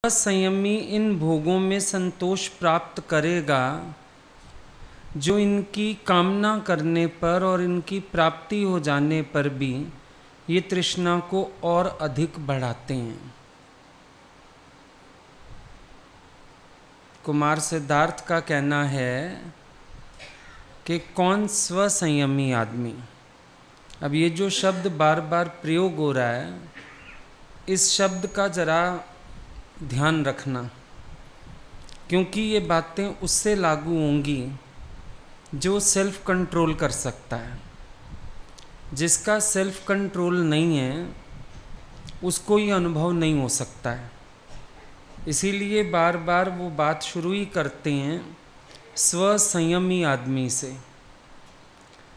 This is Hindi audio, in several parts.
संयमी इन भोगों में संतोष प्राप्त करेगा जो इनकी कामना करने पर और इनकी प्राप्ति हो जाने पर भी ये तृष्णा को और अधिक बढ़ाते हैं। कुमार सिद्धार्थ का कहना है कि कौन स्वसंयमी आदमी। अब ये जो शब्द बार बार प्रयोग हो रहा है, इस शब्द का जरा ध्यान रखना, क्योंकि ये बातें उससे लागू होंगी जो सेल्फ कंट्रोल कर सकता है। जिसका सेल्फ कंट्रोल नहीं है उसको ये अनुभव नहीं हो सकता है। इसीलिए बार बार वो बात शुरू ही करते हैं स्वसंयमी आदमी से,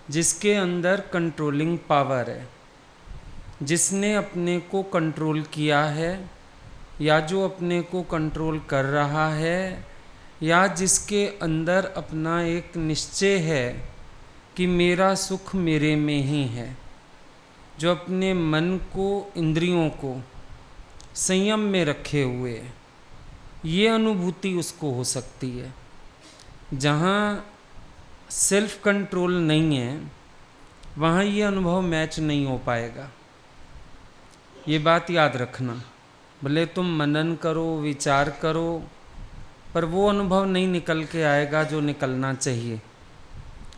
जिसके अंदर कंट्रोलिंग पावर है, जिसने अपने को कंट्रोल किया है या जो अपने को कंट्रोल कर रहा है, या जिसके अंदर अपना एक निश्चय है कि मेरा सुख मेरे में ही है, जो अपने मन को, इंद्रियों को संयम में रखे हुए है। ये अनुभूति उसको हो सकती है। जहाँ सेल्फ कंट्रोल नहीं है वहाँ ये अनुभव मैच नहीं हो पाएगा। ये बात याद रखना। भले तुम मनन करो, विचार करो, पर वो अनुभव नहीं निकल के आएगा जो निकलना चाहिए,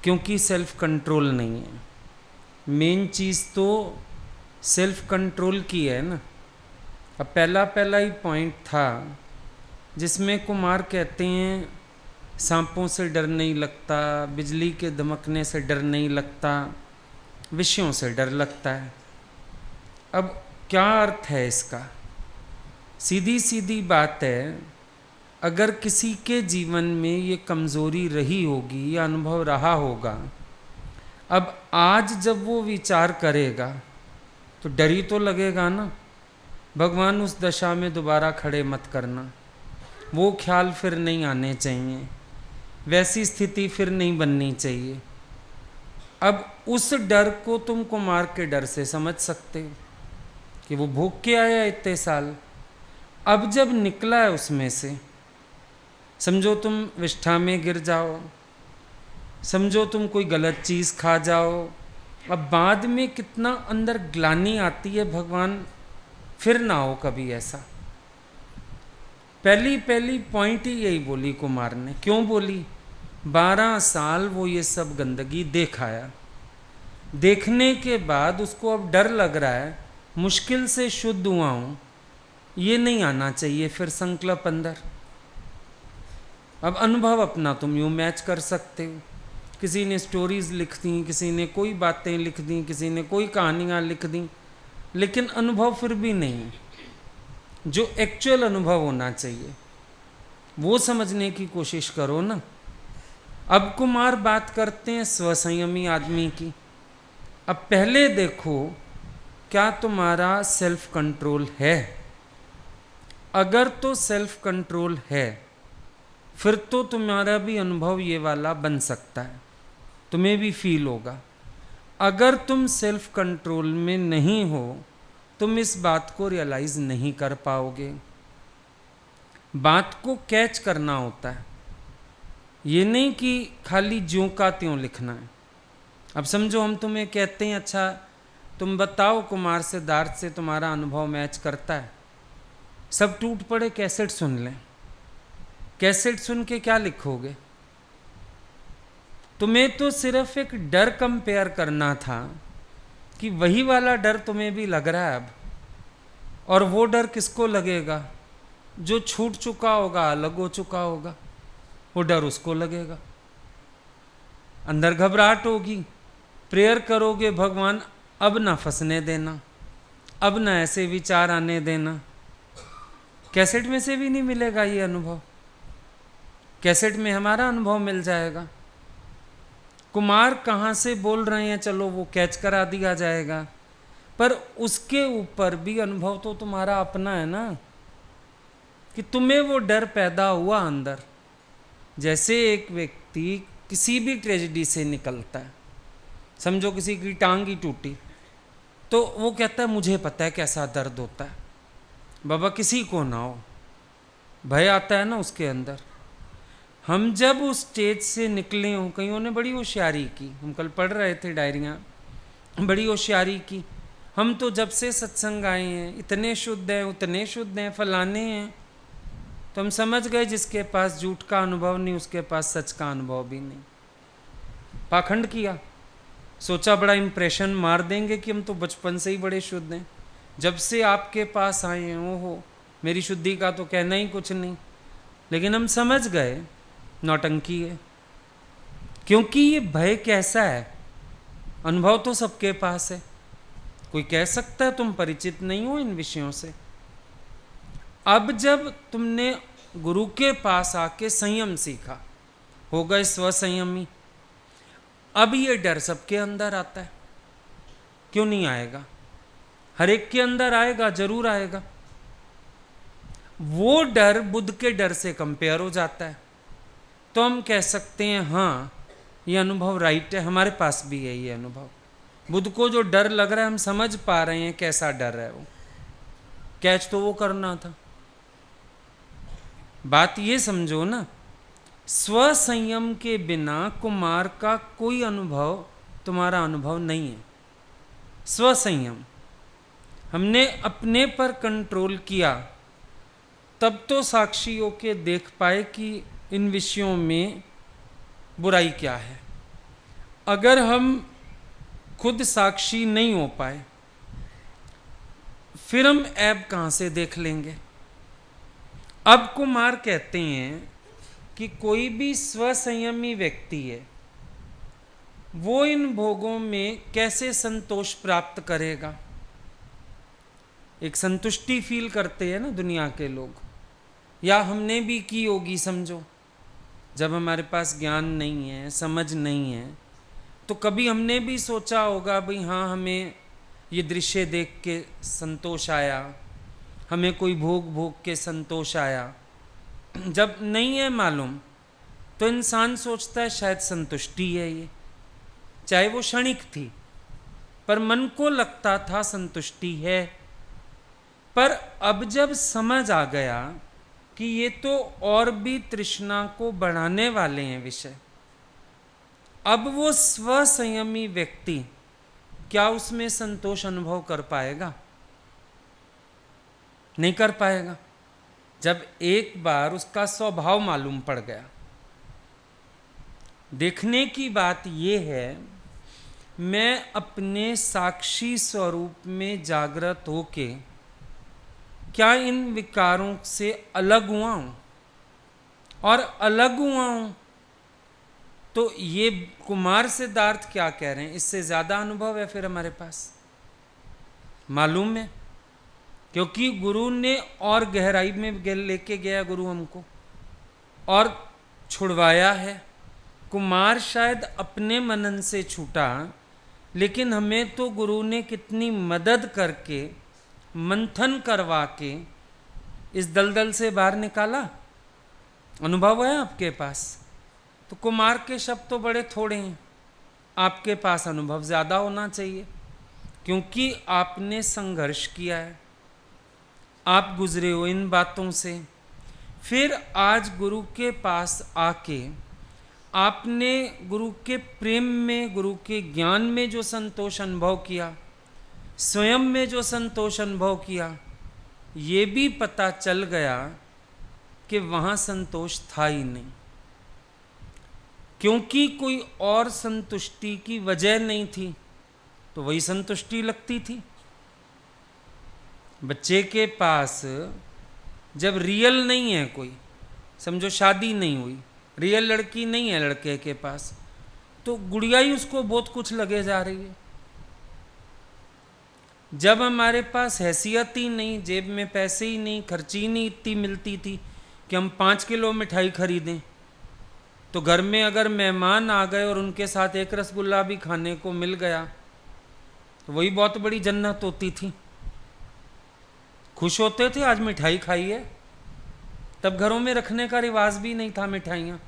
क्योंकि सेल्फ कंट्रोल नहीं है। मेन चीज़ तो सेल्फ कंट्रोल की है ना। अब पहला ही पॉइंट था जिसमें कुमार कहते हैं सांपों से डर नहीं लगता, बिजली के धमकने से डर नहीं लगता, विषयों से डर लगता है। अब क्या अर्थ है इसका? सीधी सीधी बात है, अगर किसी के जीवन में ये कमज़ोरी रही होगी या अनुभव रहा होगा, अब आज जब वो विचार करेगा तो डर ही तो लगेगा ना। भगवान उस दशा में दोबारा खड़े मत करना, वो ख्याल फिर नहीं आने चाहिए, वैसी स्थिति फिर नहीं बननी चाहिए। अब उस डर को तुम कुमार के डर से समझ सकते हो कि वो भोग के आया इतने साल। अब जब निकला है उसमें से, समझो तुम विष्ठा में गिर जाओ, समझो तुम कोई गलत चीज़ खा जाओ, अब बाद में कितना अंदर ग्लानि आती है, भगवान फिर ना हो कभी ऐसा। पहली पॉइंट ही यही बोली कुमार ने। क्यों बोली? 12 साल वो ये सब गंदगी देख आया। देखने के बाद उसको अब डर लग रहा है, मुश्किल से शुद्ध हुआ हूँ, ये नहीं आना चाहिए फिर संकल्प अंदर। अब अनुभव अपना तुम यूँ मैच कर सकते हो। किसी ने स्टोरीज लिख दी, किसी ने कोई बातें लिख दी, किसी ने कोई कहानियाँ लिख दी, लेकिन अनुभव फिर भी नहीं। जो एक्चुअल अनुभव होना चाहिए वो समझने की कोशिश करो ना। अब कुमार बात करते हैं स्वसंयमी आदमी की। अब पहले देखो क्या तुम्हारा सेल्फ कंट्रोल है। अगर तो सेल्फ कंट्रोल है फिर तो तुम्हारा भी अनुभव ये वाला बन सकता है, तुम्हें भी फील होगा। अगर तुम सेल्फ कंट्रोल में नहीं हो तुम इस बात को रियलाइज नहीं कर पाओगे। बात को कैच करना होता है, ये नहीं कि खाली ज्यों का त्यों लिखना है। अब समझो हम तुम्हें कहते हैं अच्छा तुम बताओ कुमार सिद्धार्थ से तुम्हारा अनुभव मैच करता है, सब टूट पड़े कैसेट सुन लें। कैसेट सुन के क्या लिखोगे? तुम्हें तो सिर्फ एक डर कंपेयर करना था कि वही वाला डर तुम्हें भी लग रहा है अब। और वो डर किसको लगेगा? जो छूट चुका होगा, अलग हो चुका होगा, वो डर उसको लगेगा। अंदर घबराहट होगी, प्रेयर करोगे भगवान अब ना फंसने देना, अब ना ऐसे विचार आने देना। कैसेट में से भी नहीं मिलेगा ये अनुभव, कैसेट में हमारा अनुभव मिल जाएगा। कुमार कहाँ से बोल रहे हैं चलो वो कैच करा दिया जाएगा, पर उसके ऊपर भी अनुभव तो तुम्हारा अपना है ना, कि तुम्हें वो डर पैदा हुआ अंदर। जैसे एक व्यक्ति किसी भी ट्रेजेडी से निकलता है, समझो किसी की टांग ही टूटी, तो वो कहता है मुझे पता है कैसा दर्द होता है। बाबा किसी को ना हो, भय आता है ना उसके अंदर। हम जब उस स्टेज से निकले हों, कईयों ने बड़ी होशियारी की, हम कल पढ़ रहे थे डायरियाँ, बड़ी होशियारी की। हम तो जब से सत्संग आए हैं इतने शुद्ध हैं, उतने शुद्ध हैं, फलाने हैं, तो हम समझ गए जिसके पास झूठ का अनुभव नहीं उसके पास सच का अनुभव भी नहीं। पाखंड किया, सोचा बड़ा इम्प्रेशन मार देंगे कि हम तो बचपन से ही बड़े शुद्ध हैं, जब से आपके पास आए हैं ओहो मेरी शुद्धि का तो कहना ही कुछ नहीं। लेकिन हम समझ गए नौटंकी है, क्योंकि ये भय कैसा है, अनुभव तो सबके पास है। कोई कह सकता है तुम परिचित नहीं हो इन विषयों से। अब जब तुमने गुरु के पास आके संयम सीखा, हो गए स्वसंयमी, अब ये डर सबके अंदर आता है। क्यों नहीं आएगा? हर एक के अंदर आएगा, जरूर आएगा। वो डर बुद्ध के डर से कंपेयर हो जाता है, तो हम कह सकते हैं हाँ ये अनुभव राइट है, हमारे पास भी है ये अनुभव। बुद्ध को जो डर लग रहा है हम समझ पा रहे हैं कैसा डर है वो, कैच तो वो करना था। बात ये समझो ना, स्व संयम के बिना कुमार का कोई अनुभव तुम्हारा अनुभव नहीं है। स्व संयम, हमने अपने पर कंट्रोल किया तब तो साक्षी होके देख पाए कि इन विषयों में बुराई क्या है। अगर हम खुद साक्षी नहीं हो पाए फिर हम ऐब कहाँ से देख लेंगे। अब कुमार कहते हैं कि कोई भी स्वसंयमी व्यक्ति है वो इन भोगों में कैसे संतोष प्राप्त करेगा। एक संतुष्टि फील करते हैं ना दुनिया के लोग, या हमने भी की होगी समझो। जब हमारे पास ज्ञान नहीं है, समझ नहीं है, तो कभी हमने भी सोचा होगा भाई हाँ हमें ये दृश्य देख के संतोष आया, हमें कोई भोग भोग के संतोष आया। जब नहीं है मालूम तो इंसान सोचता है शायद संतुष्टि है ये, चाहे वो क्षणिक थी, पर मन को लगता था संतुष्टि है। पर अब जब समझ आ गया कि ये तो और भी तृष्णा को बढ़ाने वाले हैं विषय, अब वो स्वसंयमी व्यक्ति क्या उसमें संतोष अनुभव कर पाएगा? नहीं कर पाएगा। जब एक बार उसका स्वभाव मालूम पड़ गया। देखने की बात ये है, मैं अपने साक्षी स्वरूप में जागृत होके क्या इन विकारों से अलग हुआ हूं? और अलग हुआ हूं तो ये कुमार सिद्धार्थ क्या कह रहे हैं, इससे ज्यादा अनुभव है फिर हमारे पास, मालूम है। क्योंकि गुरु ने और गहराई में लेके गया गुरु हमको और छुड़वाया है। कुमार शायद अपने मनन से छूटा, लेकिन हमें तो गुरु ने कितनी मदद करके मंथन करवा के इस दलदल से बाहर निकाला। अनुभव है आपके पास? तो कुमार के शब्द तो बड़े थोड़े हैं, आपके पास अनुभव ज़्यादा होना चाहिए, क्योंकि आपने संघर्ष किया है, आप गुजरे हो इन बातों से। फिर आज गुरु के पास आके आपने गुरु के प्रेम में, गुरु के ज्ञान में जो संतोष अनुभव किया, स्वयं में जो संतोष अनुभव किया, ये भी पता चल गया कि वहाँ संतोष था ही नहीं, क्योंकि कोई और संतुष्टि की वजह नहीं थी, तो वही संतुष्टि लगती थी। बच्चे के पास जब रियल नहीं है कोई, समझो शादी नहीं हुई, रियल लड़की नहीं है लड़के के पास, तो गुड़िया ही उसको बहुत कुछ लगे जा रही है। जब हमारे पास हैसियत ही नहीं, जेब में पैसे ही नहीं, खर्ची ही नहीं इतनी मिलती थी कि हम 5 किलो मिठाई खरीदें, तो घर में अगर मेहमान आ गए और उनके साथ एक रसगुल्ला भी खाने को मिल गया तो वही बहुत बड़ी जन्नत होती थी। खुश होते थे आज मिठाई खाई है। तब घरों में रखने का रिवाज भी नहीं था मिठाइयाँ।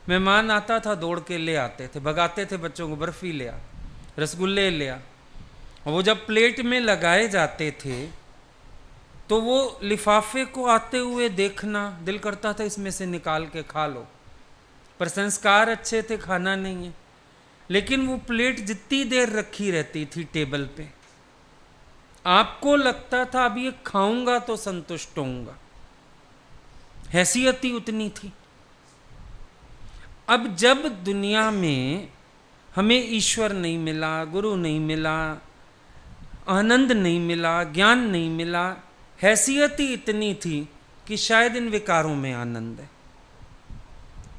मेहमान आता था दौड़ के ले आते थे, भगाते थे बच्चों को, बर्फ़ी ले आ, रसगुल्ले ले आ। और वो जब प्लेट में लगाए जाते थे तो वो लिफाफे को आते हुए देखना, दिल करता था इसमें से निकाल के खा लो, पर संस्कार अच्छे थे, खाना नहीं है। लेकिन वो प्लेट जितनी देर रखी रहती थी टेबल पे, आपको लगता था अब ये खाऊंगा तो संतुष्ट होऊंगा, हैसियत ही उतनी थी। अब जब दुनिया में हमें ईश्वर नहीं मिला, गुरु नहीं मिला, आनंद नहीं मिला, ज्ञान नहीं मिला, हैसियत ही इतनी थी कि शायद इन विकारों में आनंद है,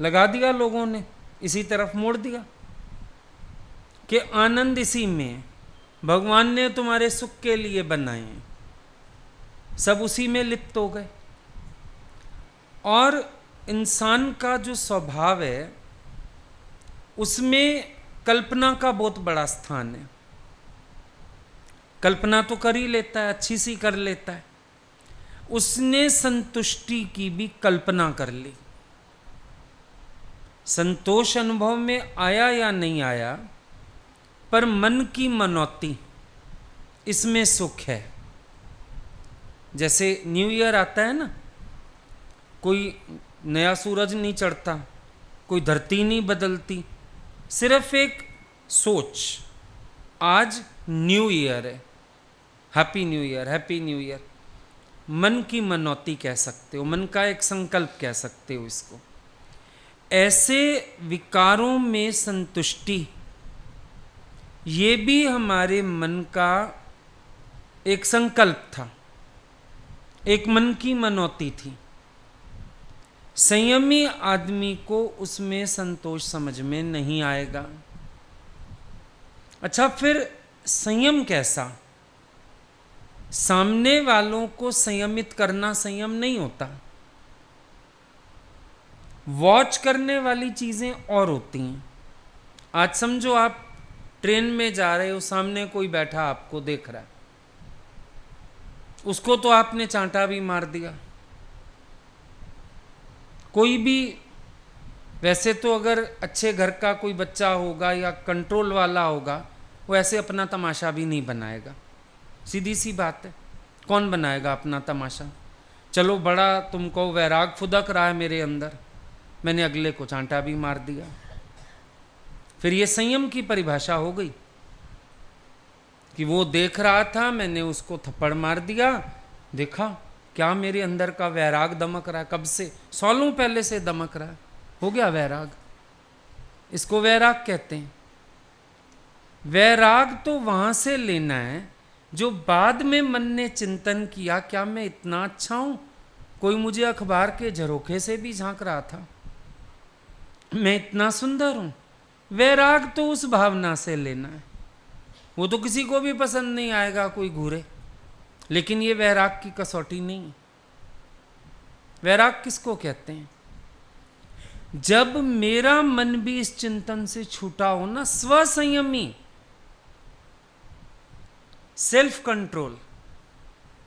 लगा दिया लोगों ने, इसी तरफ मोड़ दिया कि आनंद इसी में है, भगवान ने तुम्हारे सुख के लिए बनाए हैं, सब उसी में लिप्त हो गए। और इंसान का जो स्वभाव है उसमें कल्पना का बहुत बड़ा स्थान है। कल्पना तो कर ही लेता है, अच्छी सी कर लेता है। उसने संतुष्टि की भी कल्पना कर ली। संतोष अनुभव में आया या नहीं आया, पर मन की मनौती, इसमें सुख है। जैसे न्यू ईयर आता है ना, कोई नया सूरज नहीं चढ़ता, कोई धरती नहीं बदलती, सिर्फ एक सोच, आज न्यू ईयर है, happy new year, happy new year. मन की मनौती कह सकते हो, मन का एक संकल्प कह सकते हो इसको। ऐसे विकारों में संतुष्टि, ये भी हमारे मन का एक संकल्प था, एक मन की मनौती थी। संयमी आदमी को उसमें संतोष समझ में नहीं आएगा। अच्छा, फिर संयम कैसा? सामने वालों को संयमित करना संयम नहीं होता। वॉच करने वाली चीजें और होती हैं। आज समझो आप ट्रेन में जा रहे हो, सामने कोई बैठा आपको देख रहा है, उसको तो आपने चांटा भी मार दिया। कोई भी, वैसे तो अगर अच्छे घर का कोई बच्चा होगा या कंट्रोल वाला होगा, वो ऐसे अपना तमाशा भी नहीं बनाएगा, सीधी सी बात है। कौन बनाएगा अपना तमाशा? चलो बड़ा तुमको वैराग फुदक रहा है मेरे अंदर, मैंने अगले को चांटा भी मार दिया, फिर ये संयम की परिभाषा हो गई कि वो देख रहा था, मैंने उसको थप्पड़ मार दिया, देखा क्या मेरे अंदर का वैराग दमक रहा है, कब से, सालों पहले से दमक रहा है, हो गया वैराग। इसको वैराग कहते हैं। वैराग तो वहां से लेना है जो बाद में मन ने चिंतन किया, क्या मैं इतना अच्छा हूं, कोई मुझे अखबार के झरोखे से भी झांक रहा था, मैं इतना सुंदर हूं। वैराग तो उस भावना से लेना है। वो तो किसी को भी पसंद नहीं आएगा कोई घूरे, लेकिन ये वैराग की कसौटी नहीं। वैराग किसको कहते हैं? जब मेरा मन भी इस चिंतन से छूटा हो ना, स्वसंयमी, सेल्फ कंट्रोल।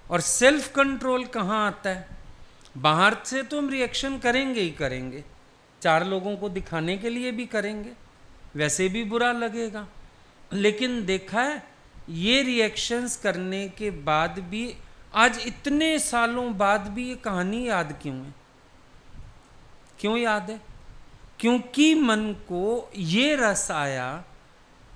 और सेल्फ कंट्रोल कहां आता है? बाहर से तो हम रिएक्शन करेंगे ही करेंगे, चार लोगों को दिखाने के लिए भी करेंगे, वैसे भी बुरा लगेगा। लेकिन देखा है, ये रिएक्शंस करने के बाद भी, आज इतने सालों बाद भी ये कहानी याद क्यों है? क्यों याद है? क्योंकि मन को ये रस आया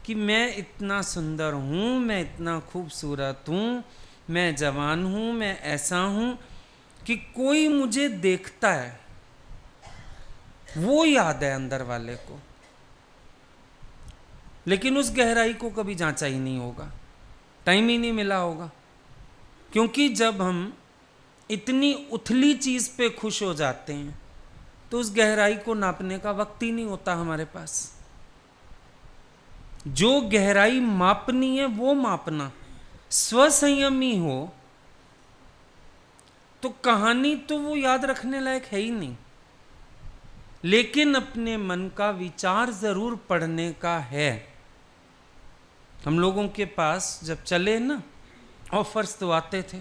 कि मैं इतना सुंदर हूं, मैं इतना खूबसूरत हूं, मैं जवान हूं, मैं ऐसा हूं कि कोई मुझे देखता है, वो याद है अंदर वाले को। लेकिन उस गहराई को कभी जांचा ही नहीं होगा, टाइम ही नहीं मिला होगा। क्योंकि जब हम इतनी उथली चीज पे खुश हो जाते हैं तो उस गहराई को नापने का वक्त ही नहीं होता हमारे पास। जो गहराई मापनी है वो मापना। स्वसंयमी हो तो कहानी तो वो याद रखने लायक है ही नहीं, लेकिन अपने मन का विचार जरूर पढ़ने का है। हम लोगों के पास जब चले ना, ऑफर्स तो आते थे।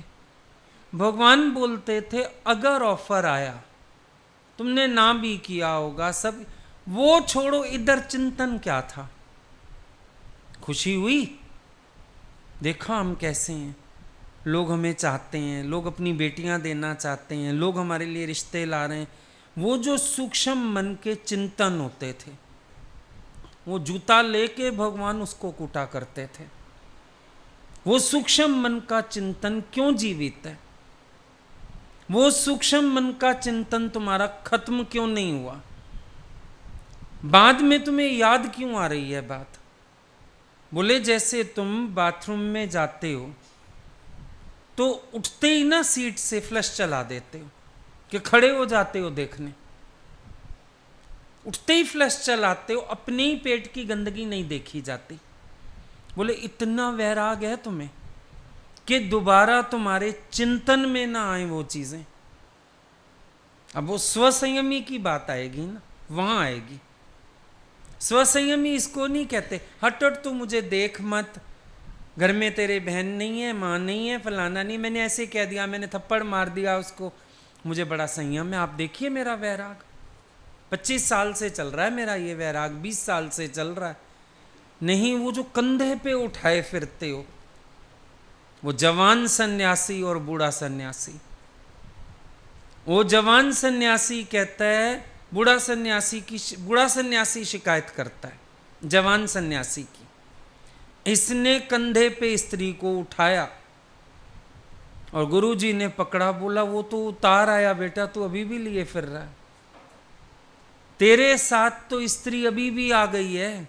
भगवान बोलते थे अगर ऑफर आया, तुमने ना भी किया होगा, सब वो छोड़ो, इधर चिंतन क्या था? खुशी हुई, देखा हम कैसे हैं, लोग हमें चाहते हैं, लोग अपनी बेटियां देना चाहते हैं, लोग हमारे लिए रिश्ते ला रहे हैं, वो जो सूक्ष्म मन के चिंतन होते थे, वो जूता लेके भगवान उसको कूटा करते थे। वो सूक्ष्म मन का चिंतन क्यों जीवित है? वो सूक्ष्म मन का चिंतन तुम्हारा खत्म क्यों नहीं हुआ? बाद में तुम्हें याद क्यों आ रही है बात? बोले जैसे तुम बाथरूम में जाते हो तो उठते ही ना सीट से फ्लश चला देते हो कि खड़े हो जाते हो देखने, उठते ही फ्लश चलाते हो, अपने ही पेट की गंदगी नहीं देखी जाती। बोले इतना वैराग है तुम्हें कि दोबारा तुम्हारे चिंतन में ना आए वो चीजें। अब वो स्वसंयमी की बात आएगी ना, वहां आएगी। स्वसंयमी इसको नहीं कहते हट हट तू मुझे देख मत, घर में तेरे बहन नहीं है, माँ नहीं है, फलाना नहीं, मैंने ऐसे कह दिया, मैंने थप्पड़ मार दिया उसको, मुझे बड़ा संयम है। आप देखिए मेरा वैराग 25 साल से चल रहा है, मेरा ये वैराग 20 साल से चल रहा है। नहीं, वो जो कंधे पे उठाए फिरते हो, वो जवान सन्यासी और बूढ़ा सन्यासी। वो जवान सन्यासी कहता है, बूढ़ा सन्यासी शिकायत करता है जवान सन्यासी की, इसने कंधे पे स्त्री को उठाया और गुरुजी ने पकड़ा, बोला वो तो उतार आया बेटा, तू अभी भी लिए फिर रहा है, तेरे साथ तो स्त्री अभी भी आ गई है।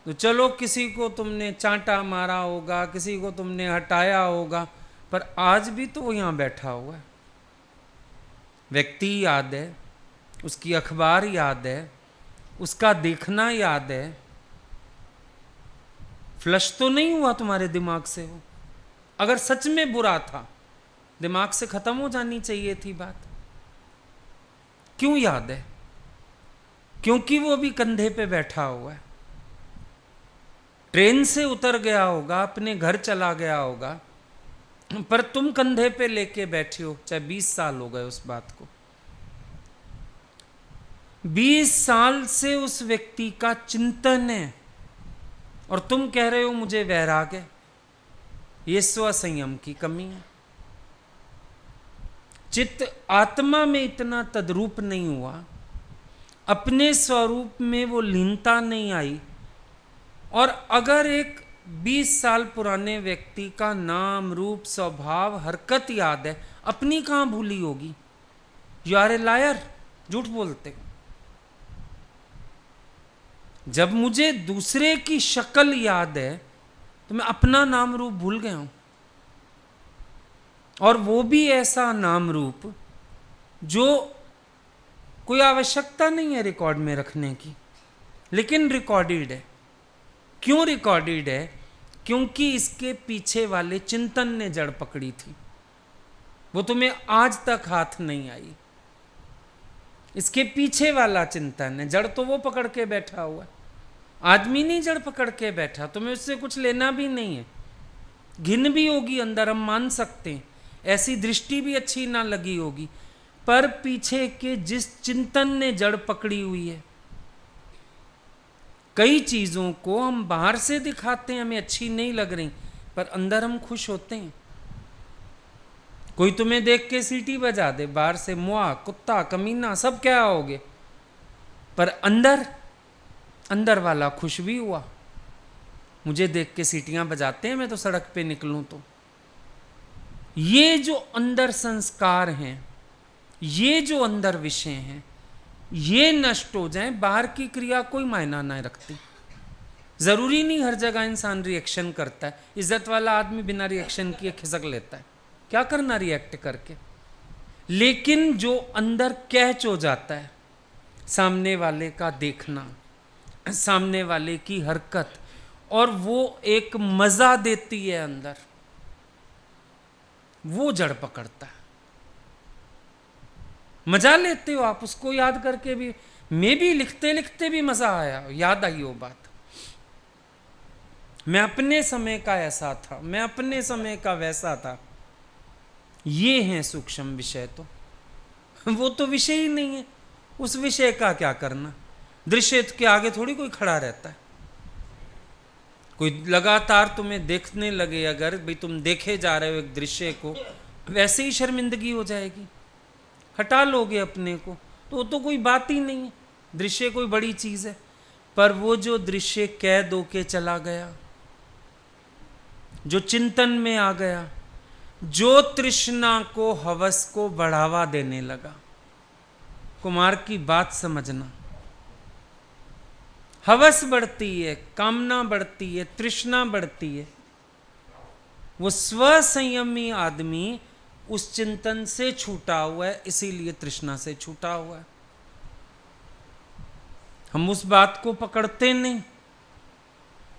तो चलो किसी को तुमने चांटा मारा होगा, किसी को तुमने हटाया होगा, पर आज भी तो वो यहां बैठा हुआ है। व्यक्ति याद है, उसकी अखबार याद है, उसका देखना याद है। फ्लश तो नहीं हुआ तुम्हारे दिमाग से वो। अगर सच में बुरा था, दिमाग से खत्म हो जानी चाहिए थी बात। क्यों याद है? क्योंकि वो अभी कंधे पे बैठा हुआ है। ट्रेन से उतर गया होगा, अपने घर चला गया होगा, पर तुम कंधे पे लेके बैठे हो, चाहे 20 साल हो गए उस बात को। 20 साल से उस व्यक्ति का चिंतन है और तुम कह रहे हो मुझे वैराग है। ये स्वसंयम की कमी है। चित्त आत्मा में इतना तद्रूप नहीं हुआ, अपने स्वरूप में वो लीनता नहीं आई। और अगर एक 20 साल पुराने व्यक्ति का नाम, रूप, स्वभाव, हरकत याद है, अपनी कहां भूली होगी? यू आर ए लायर, झूठ बोलते हो। जब मुझे दूसरे की शक्ल याद है तो मैं अपना नाम रूप भूल गया हूं, और वो भी ऐसा नाम रूप जो कोई आवश्यकता नहीं है रिकॉर्ड में रखने की, लेकिन रिकॉर्डेड है। क्यों रिकॉर्डेड है? क्योंकि इसके पीछे वाले चिंतन ने जड़ पकड़ी थी, वो तुम्हें आज तक हाथ नहीं आई। इसके पीछे वाला चिंतन है, जड़ तो वो पकड़ के बैठा हुआ है, आदमी नहीं जड़ पकड़ के बैठा। तुम्हें उससे कुछ लेना भी नहीं है। घिन भी होगी अंदर, हम मान सकते हैं, ऐसी दृष्टि भी अच्छी ना लगी होगी, पर पीछे के जिस चिंतन ने जड़ पकड़ी हुई है। कई चीजों को हम बाहर से दिखाते हैं, हमें अच्छी नहीं लग रही, पर अंदर हम खुश होते हैं। कोई तुम्हें देख के सीटी बजा दे, बाहर से मुआ, कुत्ता, कमीना, सब क्या होगे, पर अंदर वाला खुश भी हुआ। मुझे देख के सीटियां बजाते हैं, मैं तो सड़क पे निकलूं तो। ये जो अंदर संस्कार हैं, ये जो अंदर विषय हैं, ये नष्ट हो जाएं, बाहर की क्रिया कोई मायना नहीं रखती। जरूरी नहीं हर जगह इंसान रिएक्शन करता है। इज्जत वाला आदमी बिना रिएक्शन किए खिसक लेता है, क्या करना रिएक्ट करके। लेकिन जो अंदर कैच हो जाता है, सामने वाले का देखना, सामने वाले की हरकत, और वो एक मजा देती है अंदर, वो जड़ पकड़ता है। मजा लेते हो आप उसको याद करके भी। मैं भी लिखते लिखते भी मजा आया, याद आई वो बात। मैं अपने समय का ऐसा था, मैं अपने समय का वैसा था। ये हैं सूक्ष्म विषय। तो वो तो विषय ही नहीं है, उस विषय का क्या करना। दृश्य के आगे थोड़ी कोई खड़ा रहता है। कोई लगातार तुम्हें देखने लगे, अगर भाई तुम देखे जा रहे हो एक दृश्य को, वैसे ही शर्मिंदगी हो जाएगी, हटा लोगे अपने को, तो वो तो कोई बात ही नहीं है, दृश्य कोई बड़ी चीज है। पर वो जो दृश्य कैद होके चला गया, जो चिंतन में आ गया, जो तृष्णा को, हवस को बढ़ावा देने लगा, कुमार की बात समझना, हवस बढ़ती है, कामना बढ़ती है, तृष्णा बढ़ती है। वो स्वसंयमी आदमी उस चिंतन से छूटा हुआ है, इसीलिए तृष्णा से छूटा हुआ है। हम उस बात को पकड़ते नहीं,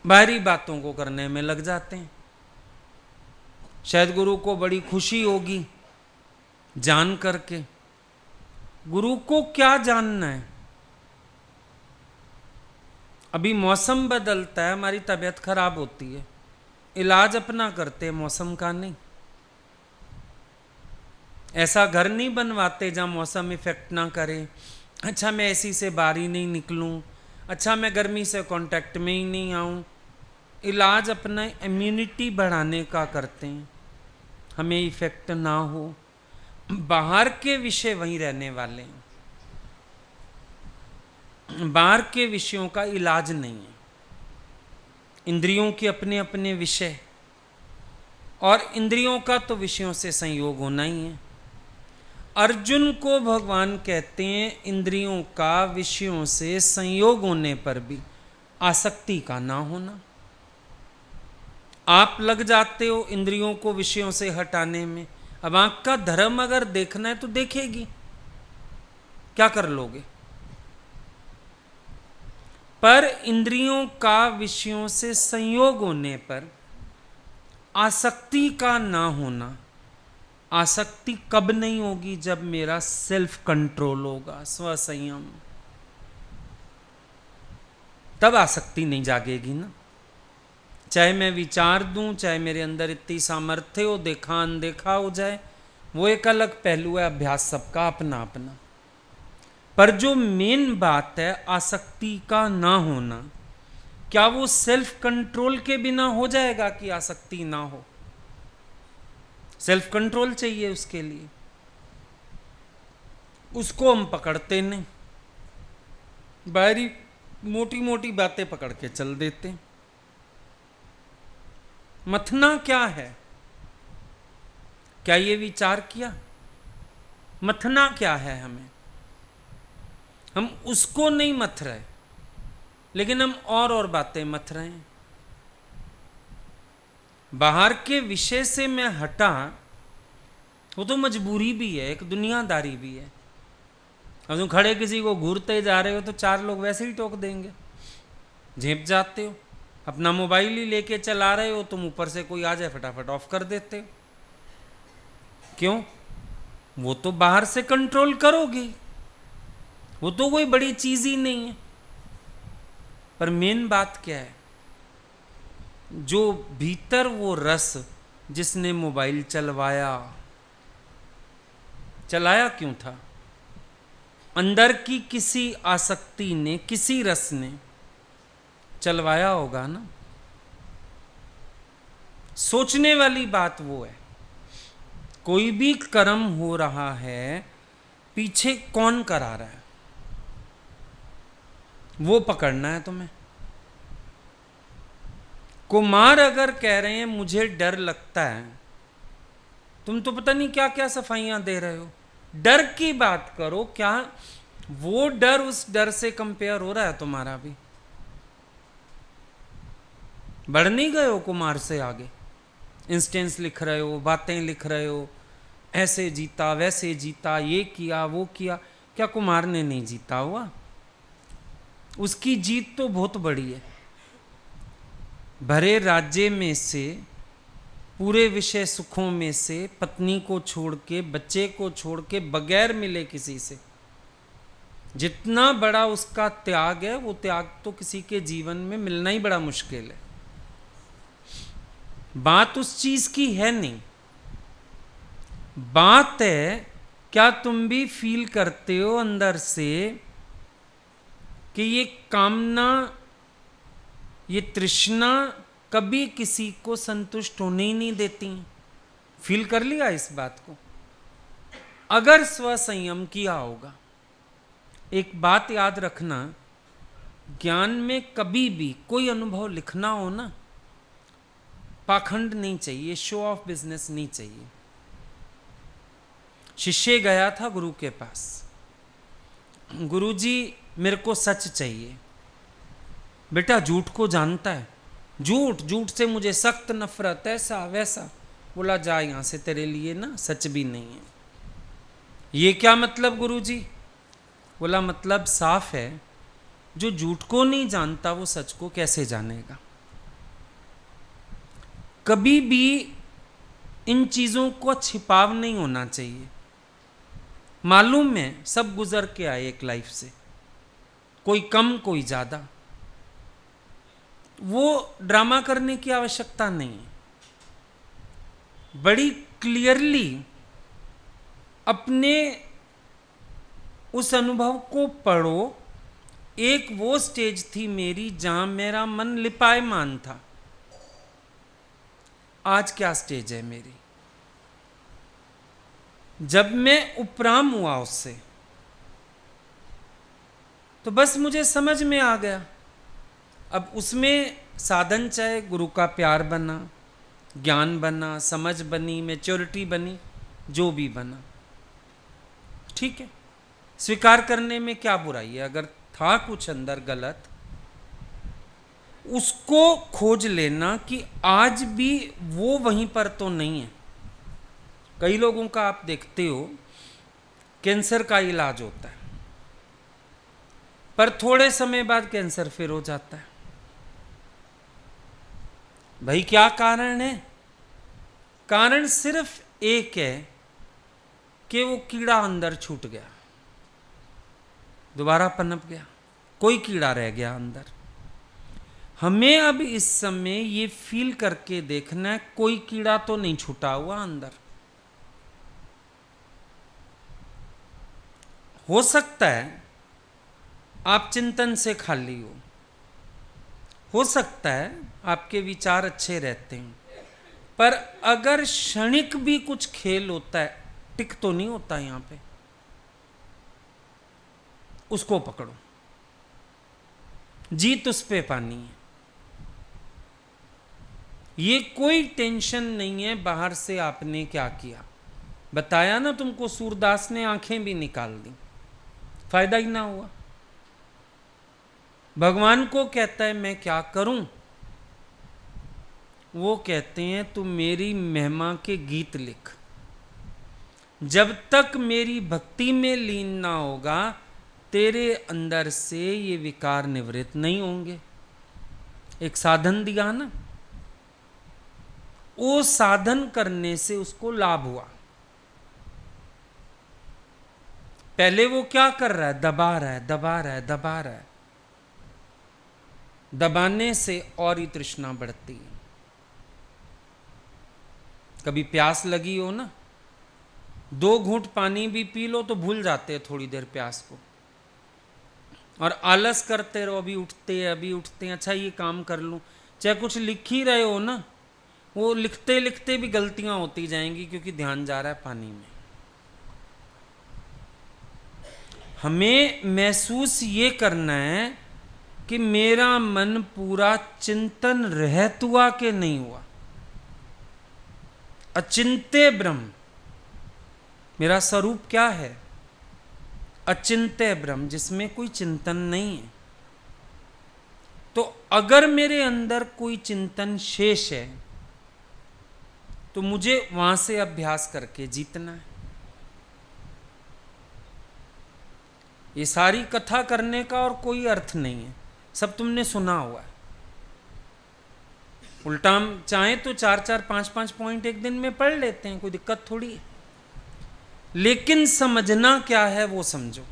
बाहरी बातों को करने में लग जाते हैं। शायद गुरु को बड़ी खुशी होगी जान करके, गुरु को क्या जानना है। अभी मौसम बदलता है, हमारी तबीयत खराब होती है, इलाज अपना करते हैं, मौसम का नहीं। ऐसा घर नहीं बनवाते जहां मौसम इफेक्ट ना करे। अच्छा मैं एसी से बाहर ही नहीं निकलूं, अच्छा मैं गर्मी से कांटेक्ट में ही नहीं आऊं। इलाज अपना इम्यूनिटी बढ़ाने का करते हैं, हमें इफेक्ट ना हो। बाहर के विषय वहीं रहने वाले हैं, बाहर के विषयों का इलाज नहीं है। इंद्रियों के अपने अपने विषय, और इंद्रियों का तो विषयों से संयोग होना ही है। अर्जुन को भगवान कहते हैं इंद्रियों का विषयों से संयोग होने पर भी आसक्ति का ना होना। आप लग जाते हो इंद्रियों को विषयों से हटाने में। अब आंख का धर्म अगर देखना है तो देखेगी, क्या कर लोगे। पर इंद्रियों का विषयों से संयोग होने पर आसक्ति का ना होना। आसक्ति कब नहीं होगी? जब मेरा सेल्फ कंट्रोल होगा, स्वसंयम, तब आसक्ति नहीं जागेगी ना। चाहे मैं विचार दूं, चाहे मेरे अंदर इतनी सामर्थ्य हो, देखा अनदेखा हो जाए, वो एक अलग पहलू है, अभ्यास सबका अपना अपना। पर जो मेन बात है आसक्ति का ना होना, क्या वो सेल्फ कंट्रोल के बिना हो जाएगा कि आसक्ति ना हो? सेल्फ कंट्रोल चाहिए उसके लिए, उसको हम पकड़ते नहीं, बाहरी मोटी मोटी बातें पकड़ के चल देते। मथना क्या है? क्या ये विचार किया मथना क्या है? हमें, हम उसको नहीं मथ रहे, लेकिन हम और बातें मथ रहे हैं। बाहर के विषय से मैं हटा, वो तो मजबूरी भी है, एक दुनियादारी भी है। अब तुम खड़े किसी को घूरते जा रहे हो तो चार लोग वैसे ही टोक देंगे, झेप जाते हो। अपना मोबाइल ही लेके चला रहे हो, तुम ऊपर से कोई आ जाए फटाफट ऑफ कर देते हो। क्यों? वो तो बाहर से कंट्रोल करोगे, वो तो कोई बड़ी चीज ही नहीं है। पर मेन बात क्या है? जो भीतर वो रस, जिसने मोबाइल चलाया क्यों था? अंदर की किसी आसक्ति ने, किसी रस ने चलवाया होगा ना। सोचने वाली बात वो है, कोई भी कर्म हो रहा है, पीछे कौन करा रहा है, वो पकड़ना है तुम्हें। कुमार अगर कह रहे हैं मुझे डर लगता है, तुम तो पता नहीं क्या क्या सफाइयां दे रहे हो। डर की बात करो, क्या वो डर उस डर से कंपेयर हो रहा है तुम्हारा भी? बढ़ नहीं गए हो कुमार से आगे? इंस्टेंस लिख रहे हो, बातें लिख रहे हो, ऐसे जीता वैसे जीता, ये किया वो किया। क्या कुमार ने नहीं जीता हुआ? उसकी जीत तो बहुत बड़ी है। भरे राज्य में से, पूरे विषय सुखों में से, पत्नी को छोड़ के, बच्चे को छोड़ के, बगैर मिले किसी से, जितना बड़ा उसका त्याग है, वो त्याग तो किसी के जीवन में मिलना ही बड़ा मुश्किल है। बात उस चीज की है नहीं, बात है क्या तुम भी फील करते हो अंदर से कि ये कामना, ये तृष्णा कभी किसी को संतुष्ट होने ही नहीं देती। फील कर लिया इस बात को? अगर स्वसंयम किया होगा, एक बात याद रखना, ज्ञान में कभी भी कोई अनुभव लिखना हो ना, पाखंड नहीं चाहिए, शो ऑफ बिजनेस नहीं चाहिए। शिष्य गया था गुरु के पास, गुरुजी मेरे को सच चाहिए। बेटा झूठ को जानता है, झूठ से मुझे सख्त नफरत, ऐसा वैसा। बोला जा यहां से, तेरे लिए ना सच भी नहीं है। ये क्या मतलब गुरुजी? बोला मतलब साफ है, जो झूठ को नहीं जानता वो सच को कैसे जानेगा। कभी भी इन चीजों को छिपाव नहीं होना चाहिए। मालूम है सब गुजर के आए एक लाइफ से, कोई कम कोई ज्यादा, वो ड्रामा करने की आवश्यकता नहीं है। बड़ी क्लियरली अपने उस अनुभव को पढ़ो। एक वो स्टेज थी मेरी जहां मेरा मन लिपायमान था, आज क्या स्टेज है मेरी? जब मैं उपराम हुआ उससे, तो बस मुझे समझ में आ गया। अब उसमें साधन चाहे गुरु का प्यार बना, ज्ञान बना, समझ बनी, मैच्योरिटी बनी, जो भी बना, ठीक है, स्वीकार करने में क्या बुराई है। अगर था कुछ अंदर गलत, उसको खोज लेना कि आज भी वो वहीं पर तो नहीं है। कई लोगों का आप देखते हो कैंसर का इलाज होता है, पर थोड़े समय बाद कैंसर फिर हो जाता है। भाई क्या कारण है? कारण सिर्फ एक है कि वो कीड़ा अंदर छूट गया, दोबारा पनप गया, कोई कीड़ा रह गया अंदर। हमें अब इस समय ये फील करके देखना है, कोई कीड़ा तो नहीं छूटा हुआ अंदर। हो सकता है आप चिंतन से खाली हो सकता है आपके विचार अच्छे रहते हैं, पर अगर क्षणिक भी कुछ खेल होता है, टिक तो नहीं होता यहां पे, उसको पकड़ो। जीत उस पे पानी है। ये कोई टेंशन नहीं है बाहर से आपने क्या किया। बताया ना तुमको, सूरदास ने आंखें भी निकाल दी, फायदा ही ना हुआ। भगवान को कहता है मैं क्या करूं? वो कहते हैं तू मेरी महिमा के गीत लिख। जब तक मेरी भक्ति में लीन ना होगा, तेरे अंदर से ये विकार निवृत्त नहीं होंगे। एक साधन दिया ना, वो साधन करने से उसको लाभ हुआ। पहले वो क्या कर रहा है? दबा रहा है, दबा रहा है, दबा रहा है। दबाने से और ही तृष्णा बढ़ती है। कभी प्यास लगी हो ना, 2 घूंट पानी भी पी लो तो भूल जाते हैं थोड़ी देर प्यास को, और आलस करते रहो, अभी उठते हैं, अभी उठते हैं, अच्छा ये काम कर लूं। चाहे कुछ लिख ही रहे हो ना, वो लिखते लिखते भी गलतियां होती जाएंगी, क्योंकि ध्यान जा रहा है पानी में। हमें महसूस ये करना है कि मेरा मन पूरा चिंतन रहित हुआ कि नहीं हुआ। अचिंत्य ब्रह्म मेरा स्वरूप क्या है? अचिंत्य ब्रह्म, जिसमें कोई चिंतन नहीं है। तो अगर मेरे अंदर कोई चिंतन शेष है, तो मुझे वहां से अभ्यास करके जीतना है। ये सारी कथा करने का और कोई अर्थ नहीं है, सब तुमने सुना हुआ है। उल्टा हम चाहे तो 4-4, 5-5 पॉइंट एक दिन में पढ़ लेते हैं, कोई दिक्कत थोड़ी है। लेकिन समझना क्या है वो समझो।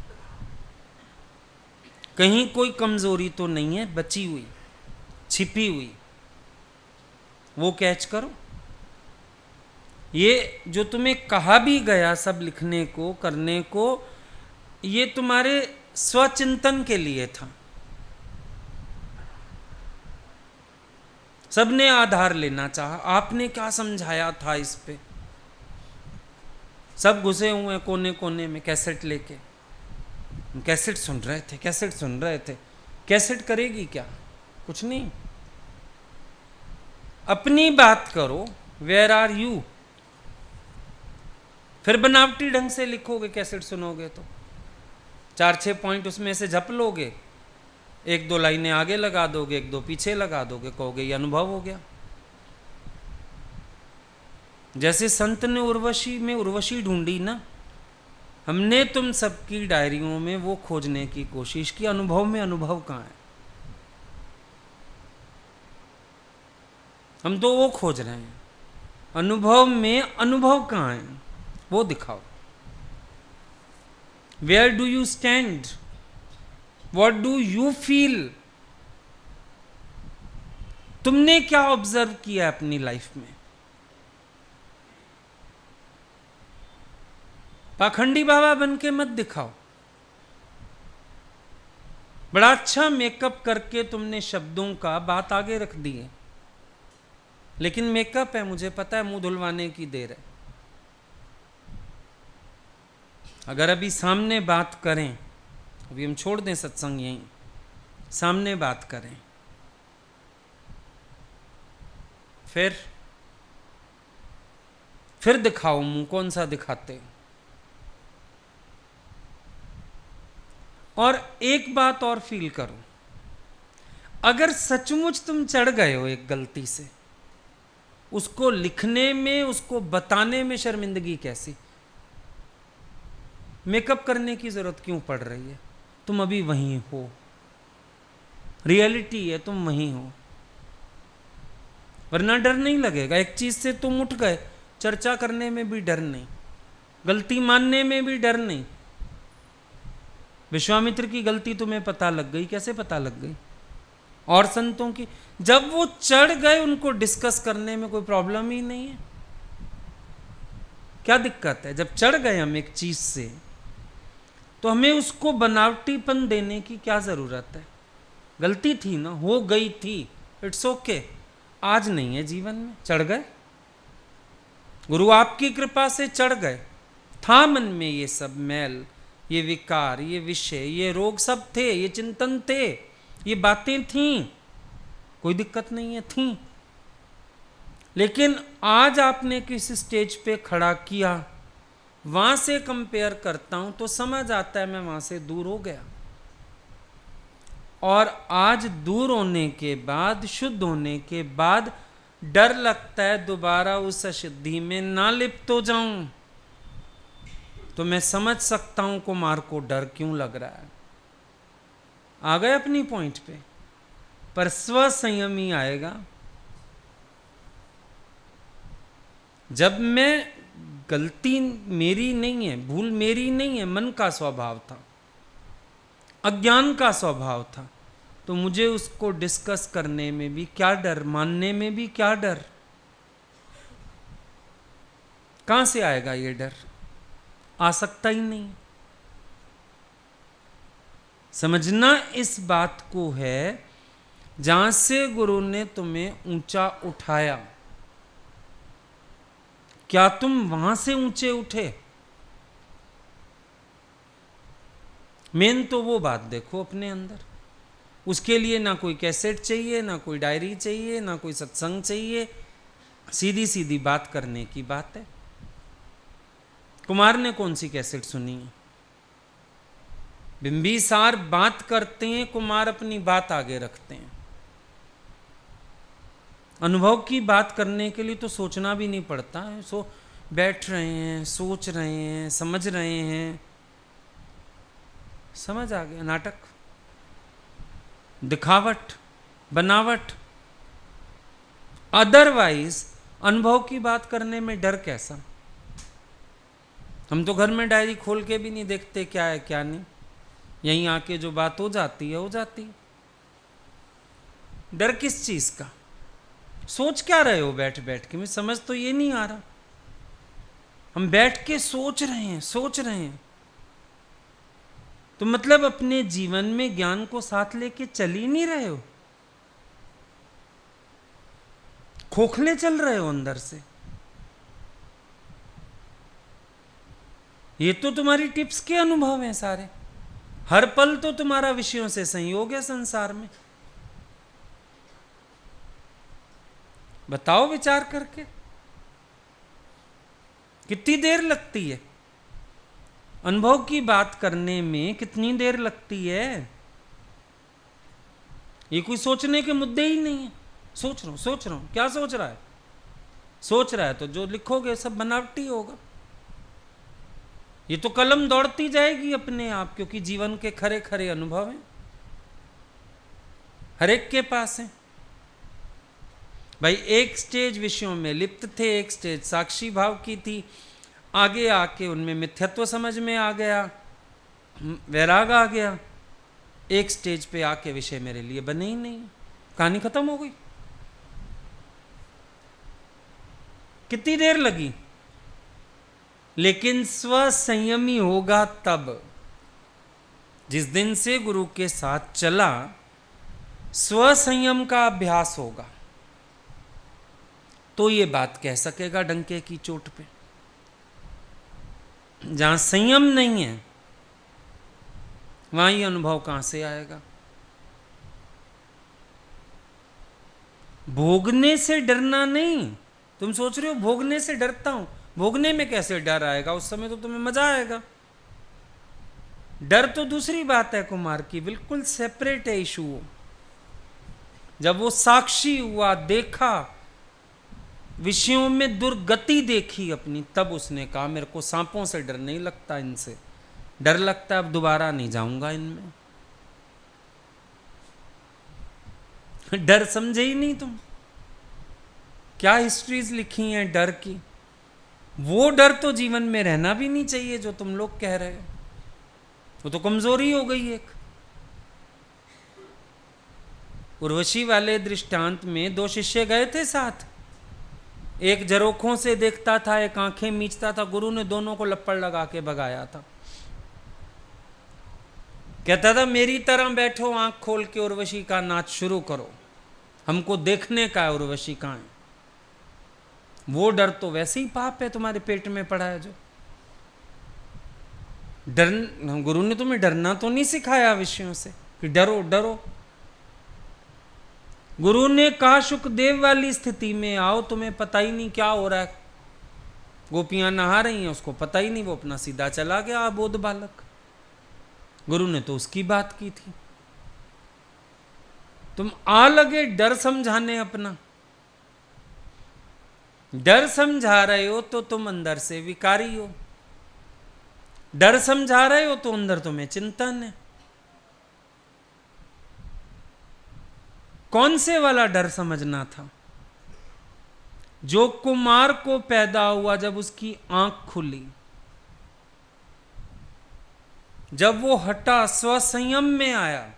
कहीं कोई कमजोरी तो नहीं है बची हुई, छिपी हुई, वो कैच करो। ये जो तुम्हें कहा भी गया सब लिखने को, करने को, ये तुम्हारे स्वचिंतन के लिए था। सबने आधार लेना चाहा, आपने क्या समझाया था इस पे। सब घुसे हुए हैं कोने कोने में कैसेट लेके, कैसेट सुन रहे थे, कैसेट सुन रहे थे। कैसेट करेगी क्या? कुछ नहीं। अपनी बात करो, वेयर आर यू। फिर बनावटी ढंग से लिखोगे, कैसेट सुनोगे तो 4-6 पॉइंट उसमें से झप लोगे, 1-2 लाइनें आगे लगा दोगे, 1-2 पीछे लगा दोगे, कहोगे ये अनुभव हो गया। जैसे संत ने उर्वशी में उर्वशी ढूंढी ना, हमने तुम सबकी डायरियों में वो खोजने की कोशिश की, अनुभव में अनुभव कहाँ है। हम तो वो खोज रहे हैं, अनुभव में अनुभव कहाँ है वो दिखाओ। Where do you stand, what do you feel. तुमने क्या ऑब्जर्व किया अपनी लाइफ में। पाखंडी बाबा बन के मत दिखाओ। बड़ा अच्छा मेकअप करके तुमने शब्दों का बात आगे रख दी है, लेकिन मेकअप है, मुझे पता है, मुंह धुलवाने की देर है। अगर अभी सामने बात करें, अभी हम छोड़ दें सत्संग यहीं, सामने बात करें, फिर दिखाओ मुंह, कौन सा दिखाते। और एक बात और फील करो, अगर सचमुच तुम चढ़ गए हो एक गलती से, उसको लिखने में, उसको बताने में शर्मिंदगी कैसी। मेकअप करने की जरूरत क्यों पड़ रही है? तुम अभी वहीं हो, रियलिटी है, तुम वहीं हो, वरना डर नहीं लगेगा। एक चीज से तुम उठ गए, चर्चा करने में भी डर नहीं, गलती मानने में भी डर नहीं। विश्वामित्र की गलती तुम्हें पता लग गई, कैसे पता लग गई? और संतों की, जब वो चढ़ गए उनको डिस्कस करने में कोई प्रॉब्लम ही नहीं है। क्या दिक्कत है? जब चढ़ गए हम एक चीज से, तो हमें उसको बनावटीपन देने की क्या जरूरत है? गलती थी ना, हो गई थी, इट्स ओके। आज नहीं है जीवन में, चढ़ गए, गुरु आपकी कृपा से चढ़ गए। था मन में ये सब मैल, ये विकार, ये विषय, ये रोग सब थे, ये चिंतन थे, ये बातें थीं, कोई दिक्कत नहीं है, थीं। लेकिन आज आपने किस स्टेज पे खड़ा किया, वहां से कंपेयर करता हूं तो समझ आता है मैं वहां से दूर हो गया। और आज दूर होने के बाद, शुद्ध होने के बाद डर लगता है दोबारा उस अशुद्धि में ना लिप्त हो जाऊं। तो मैं समझ सकता हूं कुमार को डर क्यों लग रहा है। आ गए अपनी पॉइंट पे। पर स्व संयमी आएगा जब मैं, गलती मेरी नहीं है, भूल मेरी नहीं है, मन का स्वभाव था, अज्ञान का स्वभाव था, तो मुझे उसको डिस्कस करने में भी क्या डर, मानने में भी क्या डर। कहां से आएगा ये डर? आ सकता ही नहीं। समझना इस बात को है, जहां से गुरु ने तुम्हें ऊंचा उठाया, क्या तुम वहां से ऊंचे उठे? मेन तो वो बात देखो अपने अंदर। उसके लिए ना कोई कैसेट चाहिए, ना कोई डायरी चाहिए, ना कोई सत्संग चाहिए, सीधी सीधी बात करने की बात है। कुमार ने कौन सी कैसेट सुनी है? बिंबिसार बात करते हैं, कुमार अपनी बात आगे रखते हैं। अनुभव की बात करने के लिए तो सोचना भी नहीं पड़ता है, बैठ रहे हैं, सोच रहे हैं, समझ रहे हैं, समझ आ गया। नाटक, दिखावट, बनावट। अदरवाइज अनुभव की बात करने में डर कैसा? हम तो घर में डायरी खोल के भी नहीं देखते क्या है क्या नहीं, यहीं आके जो बात हो जाती है हो जाती है। डर किस चीज का? सोच क्या रहे हो बैठ बैठ के? मुझे समझ तो ये नहीं आ रहा। हम बैठ के सोच रहे हैं, तो मतलब अपने जीवन में ज्ञान को साथ लेके चल ही नहीं रहे हो। खोखले चल रहे हो अंदर से। ये तो तुम्हारी टिप्स के अनुभव हैं सारे। हर पल तो तुम्हारा विषयों से संयोग है संसार में। बताओ विचार करके, कितनी देर लगती है अनुभव की बात करने में? कितनी देर लगती है? ये कोई सोचने के मुद्दे ही नहीं है। सोच रहा हूं। क्या सोच रहा है? सोच रहा है तो जो लिखोगे सब बनावटी होगा। ये तो कलम दौड़ती जाएगी अपने आप, क्योंकि जीवन के खरे खरे अनुभव हैं, हर एक के पास है। भाई एक स्टेज विषयों में लिप्त थे, एक स्टेज साक्षी भाव की थी, आगे आके उनमें मिथ्यत्व समझ में आ गया, वैराग आ गया, एक स्टेज पे आके विषय मेरे लिए बने ही नहीं, कहानी खत्म हो गई। कितनी देर लगी? लेकिन स्व संयमी होगा तब, जिस दिन से गुरु के साथ चला, स्व संयम का अभ्यास होगा तो ये बात कह सकेगा डंके की चोट पे। जहां संयम नहीं है वहां ये अनुभव कहां से आएगा? भोगने से डरना नहीं। तुम सोच रहे हो भोगने से डरता हूं, भोगने में कैसे डर आएगा? उस समय तो तुम्हें मजा आएगा। डर तो दूसरी बात है कुमार की, बिल्कुल सेपरेट है इशू। जब वो साक्षी हुआ, देखा, विषयों में दुर्गति देखी अपनी, तब उसने कहा मेरे को सांपों से डर नहीं लगता, इनसे डर लगता है, अब दोबारा नहीं जाऊंगा इनमें। डर समझे ही नहीं तुम। क्या हिस्ट्रीज लिखी हैं डर की। वो डर तो जीवन में रहना भी नहीं चाहिए जो तुम लोग कह रहे हो। वो तो कमजोरी हो गई एक। उर्वशी वाले दृष्टांत में दो शिष्य गए थे साथ, एक झरोखों से देखता था, एक आंखें मीचता था। गुरु ने दोनों को लपड़ लगा के भगाया था। कहता था मेरी तरह बैठो, आंख खोल के उर्वशी का नाच शुरू करो, हमको देखने का है उर्वशी कहां है। वो डर तो वैसे ही पाप है तुम्हारे पेट में पड़ा है जो डर। गुरु ने तुम्हें डरना तो नहीं सिखाया विषयों से कि डरो डरो। गुरु ने कहा सुखदेव वाली स्थिति में आओ, तुम्हें पता ही नहीं क्या हो रहा है। गोपियां नहा रही हैं, उसको पता ही नहीं, वो अपना सीधा चला गया अबोध बालक। गुरु ने तो उसकी बात की थी। तुम आ लगे डर समझाने अपना। डर समझा रहे हो तो तुम अंदर से विकारी हो। डर समझा रहे हो तो अंदर तुम्हें चिंतन है। कौन से वाला डर समझना था? जो कुमार को पैदा हुआ जब उसकी आंख खुली, जब वो हटा, स्वसंयम में आया,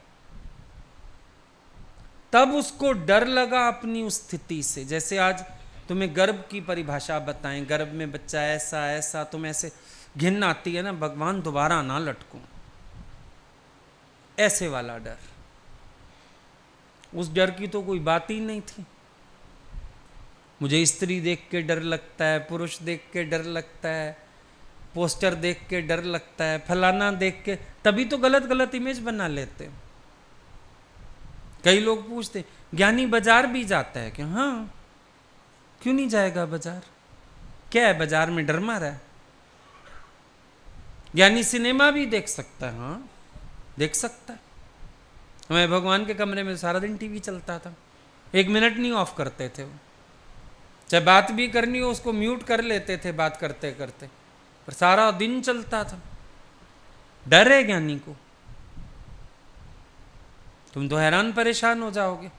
तब उसको डर लगा अपनी उस स्थिति से। जैसे आज तुम्हें गर्भ की परिभाषा बताएं, गर्भ में बच्चा ऐसा ऐसा, तुम ऐसे घिन आती है ना, भगवान दोबारा ना लटकूं, ऐसे वाला डर। उस डर की तो कोई बात ही नहीं थी। मुझे स्त्री देख के डर लगता है, पुरुष देख के डर लगता है, पोस्टर देख के डर लगता है, फलाना देख के, तभी तो गलत गलत इमेज बना लेते। कई लोग पूछते ज्ञानी बाजार भी जाता है क्या? हाँ, क्यों नहीं जाएगा बाजार? क्या है बाजार में डर मारा है? ज्ञानी सिनेमा भी देख सकता है। हाँ, देख सकता है। हमें भगवान के कमरे में सारा दिन टीवी चलता था, 1 मिनट नहीं ऑफ करते थे वो। चाहे बात भी करनी हो उसको म्यूट कर लेते थे बात करते करते, पर सारा दिन चलता था। डर है ज्ञानी को। तुम तो हैरान परेशान हो जाओगे।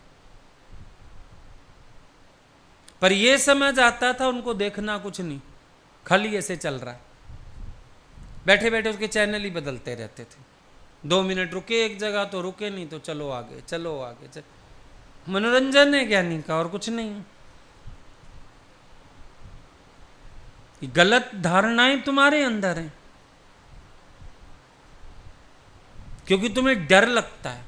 पर यह समझ आता था उनको देखना कुछ नहीं, खाली ऐसे चल रहा है। बैठे बैठे उसके चैनल ही बदलते रहते थे। 2 मिनट रुके एक जगह तो रुके, नहीं तो चलो आगे चलो आगे। मनोरंजन है ज्ञानी का, और कुछ नहीं। गलत धारणाएं तुम्हारे अंदर हैं, क्योंकि तुम्हें डर लगता है।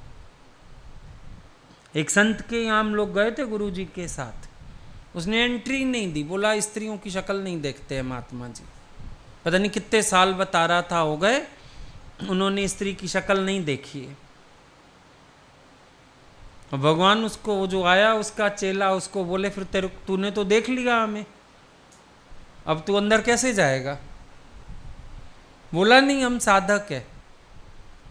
एक संत के यहां हम लोग गए थे गुरु जी के साथ, उसने एंट्री नहीं दी, बोला स्त्रियों की शक्ल नहीं देखते हैं महात्मा जी। पता नहीं कितने साल बता रहा था हो गए, उन्होंने स्त्री की शक्ल नहीं देखी है। भगवान उसको, वो जो आया उसका चेला, उसको बोले फिर तूने तो देख लिया हमें, अब तू अंदर कैसे जाएगा? बोला नहीं, हम साधक है,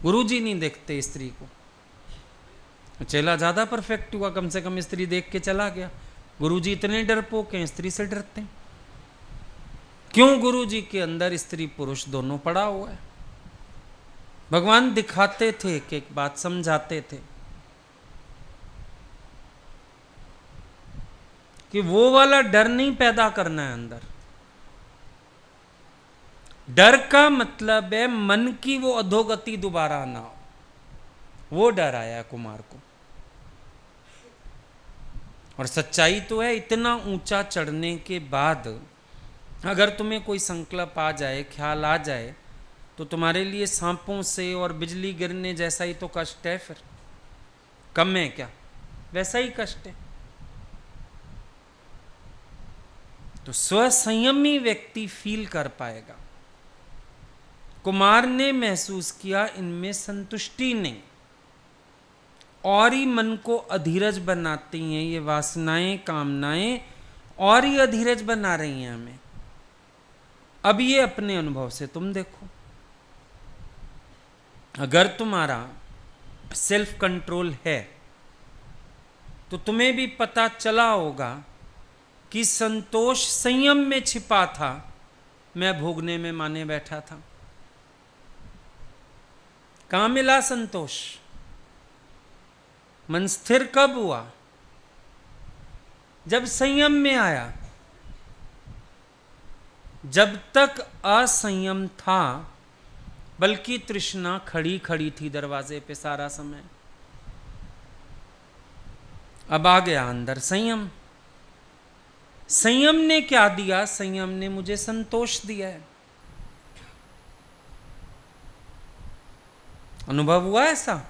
गुरुजी नहीं देखते स्त्री को। चेला ज्यादा परफेक्ट हुआ, कम से कम स्त्री देख के चला गया। गुरुजी इतने डरपोक हैं, स्त्री से डरते हैं। क्यों? गुरुजी के अंदर स्त्री पुरुष दोनों पड़ा हुआ है। भगवान दिखाते थे, एक बात समझाते थे कि वो वाला डर नहीं पैदा करना है अंदर। डर का मतलब है मन की वो अधोगति दोबारा ना हो, वो डर आया कुमार को। और सच्चाई तो है, इतना ऊंचा चढ़ने के बाद अगर तुम्हें कोई संकल्प आ जाए, ख्याल आ जाए, तो तुम्हारे लिए सांपों से और बिजली गिरने जैसा ही तो कष्ट है। फिर कम है क्या? वैसा ही कष्ट है। तो स्वसंयमी व्यक्ति फील कर पाएगा। कुमार ने महसूस किया इनमें संतुष्टि नहीं, और ही मन को अधीरज बनाती हैं ये वासनाएं, कामनाएं, और ही अधीरज बना रही हैं हमें। अब ये अपने अनुभव से तुम देखो, अगर तुम्हारा सेल्फ कंट्रोल है तो तुम्हें भी पता चला होगा कि संतोष संयम में छिपा था, मैं भोगने में माने बैठा था। कहां मिला संतोष? मन स्थिर कब हुआ? जब संयम में आया। जब तक असंयम था, बल्कि तृष्णा खड़ी खड़ी थी दरवाजे पे सारा समय। अब आ गया अंदर संयम। संयम ने क्या दिया? संयम ने मुझे संतोष दिया है। अनुभव हुआ ऐसा?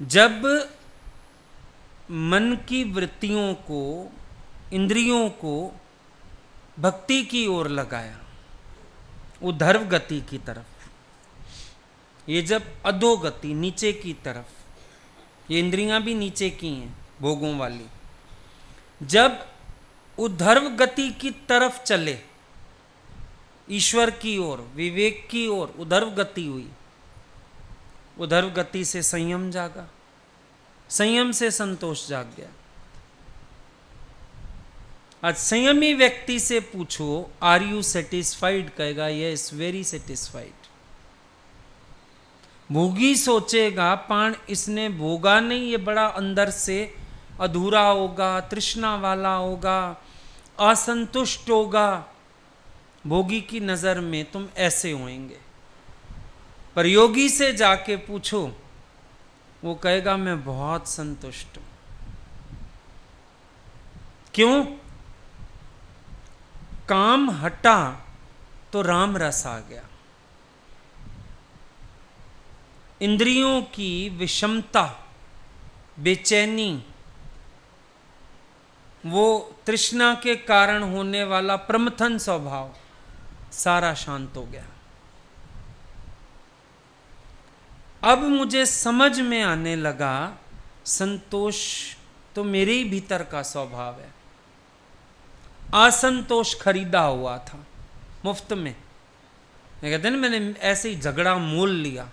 जब मन की वृत्तियों को, इंद्रियों को भक्ति की ओर लगाया, उद्धर्व गति की तरफ, ये जब अधोगति नीचे की तरफ, ये इंद्रियां भी नीचे की हैं भोगों वाली, जब उद्धर्व गति की तरफ चले, ईश्वर की ओर, विवेक की ओर उद्धर्व गति हुई। उद्धर्व गति से संयम जागा, संयम से संतोष जाग गया। आज संयमी व्यक्ति से पूछो, आर यू सेटिस्फाइड? कहेगा यस, वेरी सेटिस्फाइड। भोगी सोचेगा, पान इसने भोगा नहीं, ये बड़ा अंदर से अधूरा होगा, तृष्णा वाला होगा, असंतुष्ट होगा। भोगी की नजर में तुम ऐसे होंगे। पर योगी से जाके पूछो, वो कहेगा मैं बहुत संतुष्ट हूं। क्यों? काम हटा तो राम रस आ गया। इंद्रियों की विषमता, बेचैनी, वो तृष्णा के कारण होने वाला प्रमथन स्वभाव सारा शांत हो गया। अब मुझे समझ में आने लगा, संतोष तो मेरे ही भीतर का स्वभाव है। असंतोष खरीदा हुआ था मुफ्त में। कहते हैं ना, मैंने ऐसे ही झगड़ा मोल लिया।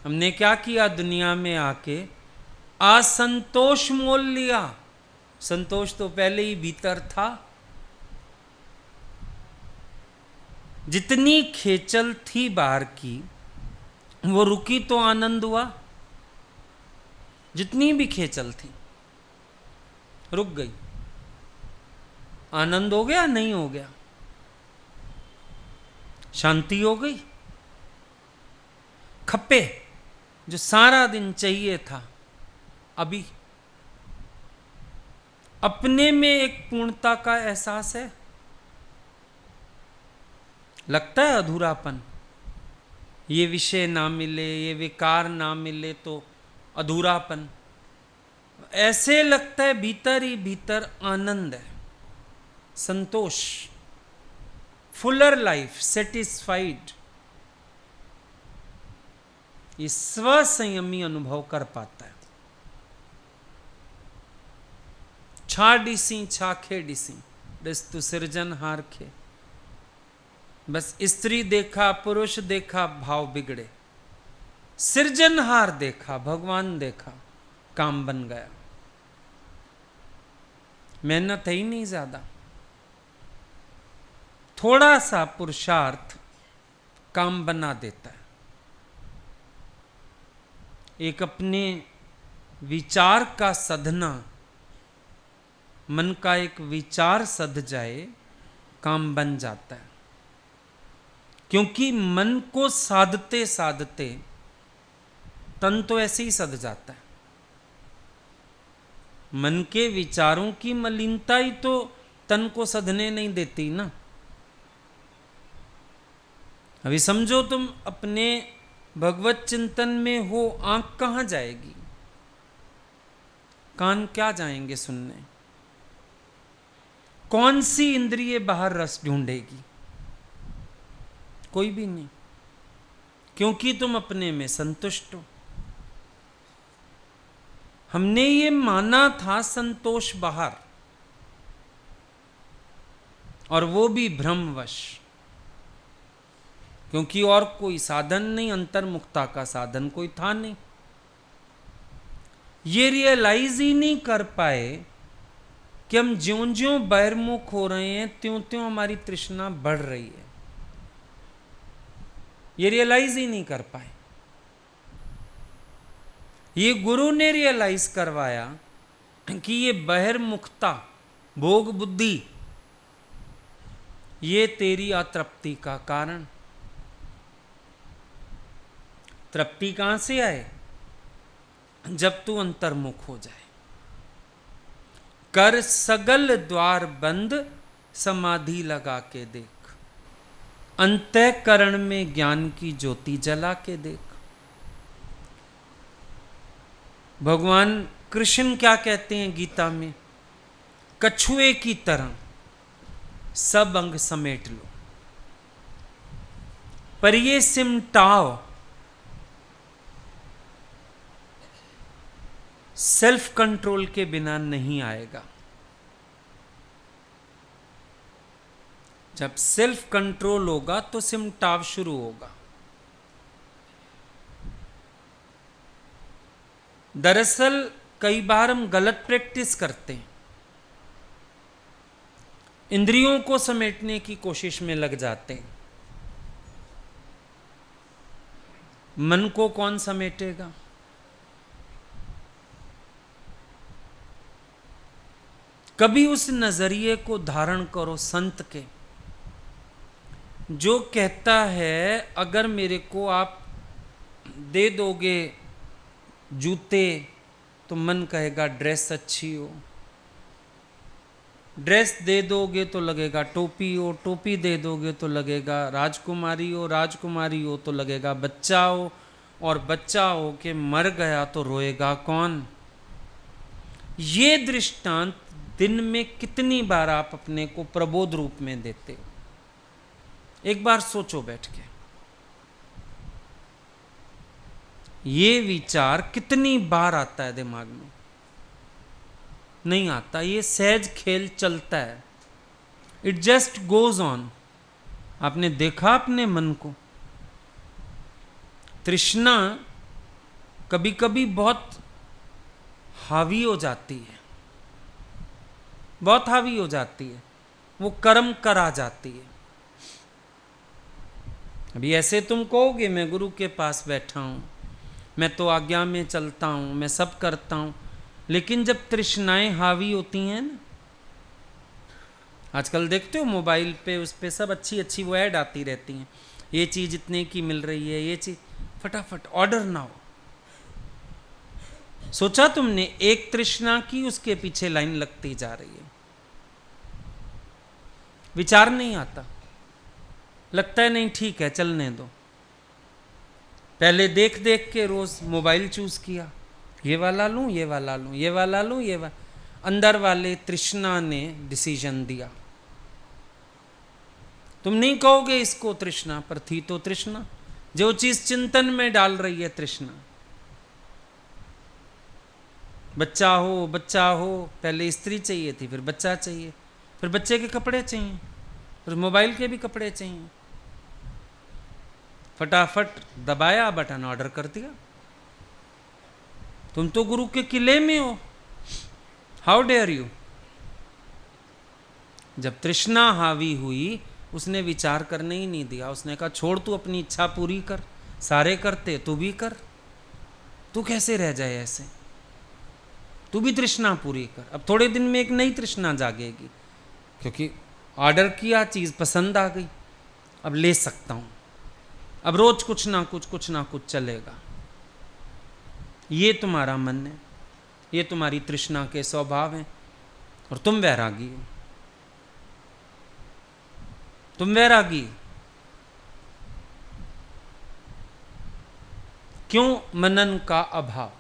हमने क्या किया दुनिया में आके? असंतोष मोल लिया। संतोष तो पहले ही भीतर था। जितनी खेचल थी बाहर की, वो रुकी तो आनंद हुआ। जितनी भी खेचल थी रुक गई। आनंद हो गया? नहीं हो गया। शांति हो गई। खप्पे जो सारा दिन चाहिए था, अभी अपने में एक पूर्णता का एहसास है। लगता है अधूरापन, ये विषय ना मिले, ये विकार ना मिले तो अधूरापन। ऐसे लगता है भीतर ही भीतर आनंद है, संतोष, फुलर लाइफ, सेटिस्फाइड। ये स्वसंयमी अनुभव कर पाता है। छा डिसी छाखे डिसी रिस्तु सिरजनहार खे। बस स्त्री देखा, पुरुष देखा, भाव बिगड़े। सिरजनहार देखा, भगवान देखा, काम बन गया। मेहनत है ही नहीं ज्यादा, थोड़ा सा पुरुषार्थ काम बना देता है। एक अपने विचार का सधना, मन का एक विचार सध जाए, काम बन जाता है। क्योंकि मन को साधते साधते तन तो ऐसे ही सध जाता है। मन के विचारों की मलिनता ही तो तन को सधने नहीं देती ना। अभी समझो तुम अपने भगवत चिंतन में हो, आंख कहां जाएगी, कान क्या जाएंगे सुनने, कौन सी इंद्रिय बाहर रस ढूंढेगी? कोई भी नहीं, क्योंकि तुम अपने में संतुष्ट हो। हमने ये माना था संतोष बाहर, और वो भी भ्रमवश, क्योंकि और कोई साधन नहीं, अंतर्मुक्ता का साधन कोई था नहीं। ये रियलाइज ही नहीं कर पाए कि हम ज्यों ज्यों बहिर्मुख हो रहे हैं त्यों त्यों हमारी तृष्णा बढ़ रही है। ये रियलाइज ही नहीं कर पाए। ये गुरु ने रियलाइज करवाया कि ये बहिर्मुखता, भोग बुद्धि, ये तेरी अतृप्ति का कारण। तृप्ति कहां से आए? जब तू अंतर्मुख हो जाए। कर सगल द्वार बंद, समाधि लगा के देख, अंतःकरण में ज्ञान की ज्योति जला के देख। भगवान कृष्ण क्या कहते हैं गीता में? कछुए की तरह सब अंग समेट लो, पर ये सिमटाओ सेल्फ कंट्रोल के बिना नहीं आएगा। जब सेल्फ कंट्रोल होगा तो सिमटाव शुरू होगा। दरअसल कई बार हम गलत प्रैक्टिस करते हैं, इंद्रियों को समेटने की कोशिश में लग जाते हैं। मन को कौन समेटेगा? कभी उस नजरिए को धारण करो संत के, जो कहता है अगर मेरे को आप दे दोगे जूते तो मन कहेगा ड्रेस अच्छी हो, ड्रेस दे दोगे तो लगेगा टोपी हो, टोपी दे दोगे तो लगेगा राजकुमारी हो, राजकुमारी हो तो लगेगा बच्चा हो, और बच्चा हो के मर गया तो रोएगा कौन? ये दृष्टांत दिन में कितनी बार आप अपने को प्रबोध रूप में देते हो? एक बार सोचो बैठ के, ये विचार कितनी बार आता है दिमाग में? नहीं आता, ये सहज खेल चलता है। It just goes on. आपने देखा अपने मन को? तृष्णा कभी कभी बहुत हावी हो जाती है, बहुत हावी हो जाती है, वो कर्म करा जाती है। अभी ऐसे तुम कहोगे मैं गुरु के पास बैठा हूं, मैं तो आज्ञा में चलता हूं, मैं सब करता हूं, लेकिन जब तृष्णाएं हावी होती हैं ना, आजकल देखते हो मोबाइल पे, उस पे सब अच्छी अच्छी वो ऐड आती रहती हैं, ये चीज इतने की मिल रही है, ये चीज फटाफट ऑर्डर ना हो। सोचा तुमने एक तृष्णा की, उसके पीछे लाइन लगती जा रही है, विचार नहीं आता, लगता है नहीं ठीक है चलने दो। पहले देख देख के रोज मोबाइल चूज किया, ये वाला लूं, ये वाला लूं, ये वाला लूं, ये वाला। अंदर वाले तृष्णा ने डिसीजन दिया। तुम नहीं कहोगे इसको तृष्णा, पर थी तो तृष्णा। जो चीज चिंतन में डाल रही है तृष्णा। बच्चा हो, बच्चा हो, पहले स्त्री चाहिए थी, फिर बच्चा चाहिए, फिर बच्चे के कपड़े चाहिए, फिर मोबाइल के भी कपड़े चाहिए। फटाफट दबाया बटन, ऑर्डर कर दिया। तुम तो गुरु के किले में हो, हाउ डेयर यू। जब तृष्णा हावी हुई, उसने विचार करने ही नहीं दिया। उसने कहा छोड़, तू अपनी इच्छा पूरी कर, सारे करते तू भी कर, तू कैसे रह जाए ऐसे, तू भी तृष्णा पूरी कर। अब थोड़े दिन में एक नई तृष्णा जागेगी, क्योंकि ऑर्डर किया, चीज पसंद आ गई, अब ले सकता हूं, अब रोज कुछ ना कुछ चलेगा। ये तुम्हारा मन है, ये तुम्हारी तृष्णा के स्वभाव हैं, और तुम वैरागी हो, तुम वैरागी। क्यों? मनन का अभाव।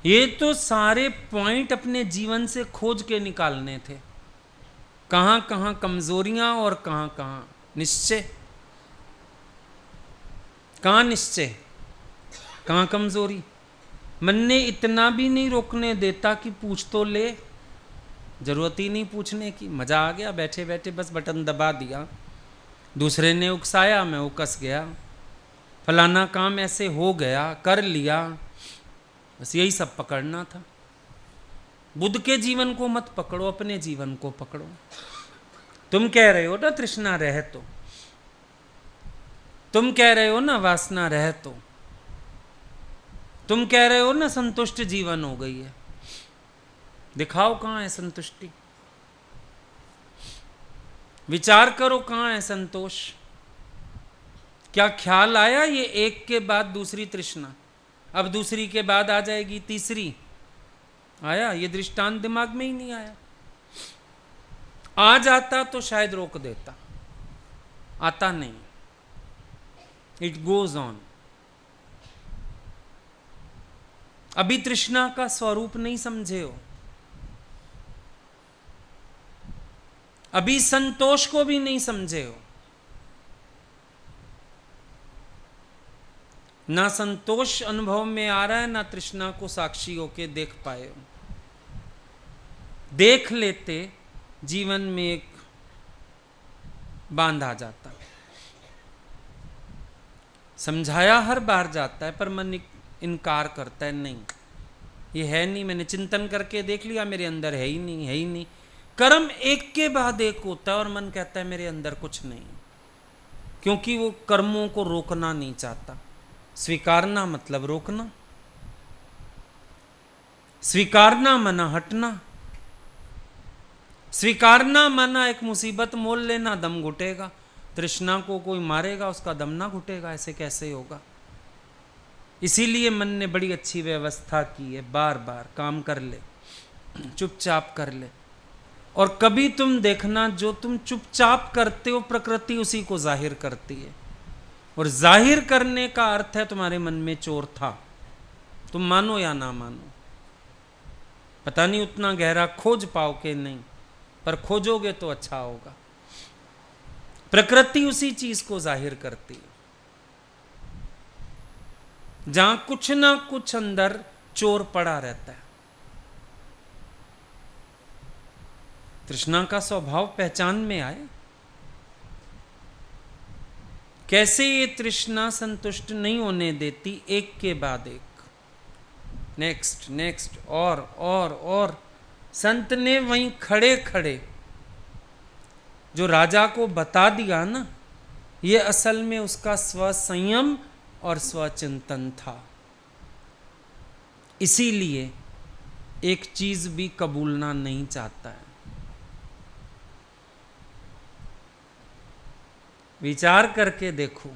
ये तो सारे पॉइंट अपने जीवन से खोज के निकालने थे, कहां कहां कमजोरियां और कहां कहां निश्चय। कहां निश्चय, कहां कमजोरी। मन ने इतना भी नहीं रोकने देता कि पूछ तो ले, जरूरत ही नहीं पूछने की, मजा आ गया, बैठे बैठे बस बटन दबा दिया। दूसरे ने उकसाया, मैं उकस गया, फलाना काम ऐसे हो गया, कर लिया, बस यही सब पकड़ना था। बुद्ध के जीवन को मत पकड़ो, अपने जीवन को पकड़ो। तुम कह रहे हो ना तृष्णा रहे तो, तुम कह रहे हो ना वासना रहे तो, तुम कह रहे हो ना संतुष्ट जीवन हो गई है, दिखाओ कहां है संतुष्टि। विचार करो कहां है संतोष। क्या ख्याल आया ये एक के बाद दूसरी तृष्णा, अब दूसरी के बाद आ जाएगी तीसरी? आया? ये दृष्टांत दिमाग में ही नहीं आया। आ जाता तो शायद रोक देता, आता नहीं, इट गोज ऑन। अभी तृष्णा का स्वरूप नहीं समझे हो, अभी संतोष को भी नहीं समझे हो। ना संतोष अनुभव में आ रहा है, ना तृष्णा को साक्षी होके देख पाए हो। देख लेते, जीवन में एक बांध आ जाता। समझाया हर बार जाता है, पर मन इनकार करता है, नहीं ये है नहीं, मैंने चिंतन करके देख लिया, मेरे अंदर है ही नहीं, है ही नहीं। कर्म एक के बाद एक होता है और मन कहता है मेरे अंदर कुछ नहीं, क्योंकि वो कर्मों को रोकना नहीं चाहता। स्वीकारना मतलब रोकना, स्वीकारना मना हटना, स्वीकारना माना एक मुसीबत मोल लेना, दम घुटेगा। तृष्णा को कोई मारेगा, उसका दम ना घुटेगा, ऐसे कैसे होगा? इसीलिए मन ने बड़ी अच्छी व्यवस्था की है, बार बार काम कर ले, चुपचाप कर ले। और कभी तुम देखना, जो तुम चुपचाप करते हो प्रकृति उसी को जाहिर करती है, और जाहिर करने का अर्थ है तुम्हारे मन में चोर था, तुम मानो या ना मानो। पता नहीं उतना गहरा खोज पाओ कि नहीं, पर खोजोगे तो अच्छा होगा। प्रकृति उसी चीज को जाहिर करती है जहां कुछ ना कुछ अंदर चोर पड़ा रहता है। तृष्णा का स्वभाव पहचान में आए। कैसे ये तृष्णा संतुष्ट नहीं होने देती, एक के बाद एक, नेक्स्ट नेक्स्ट, और संत ने वहीं खड़े खड़े जो राजा को बता दिया ना, ये असल में उसका स्वसंयम और स्वचिंतन था। इसीलिए एक चीज भी कबूलना नहीं चाहता है। विचार करके देखो,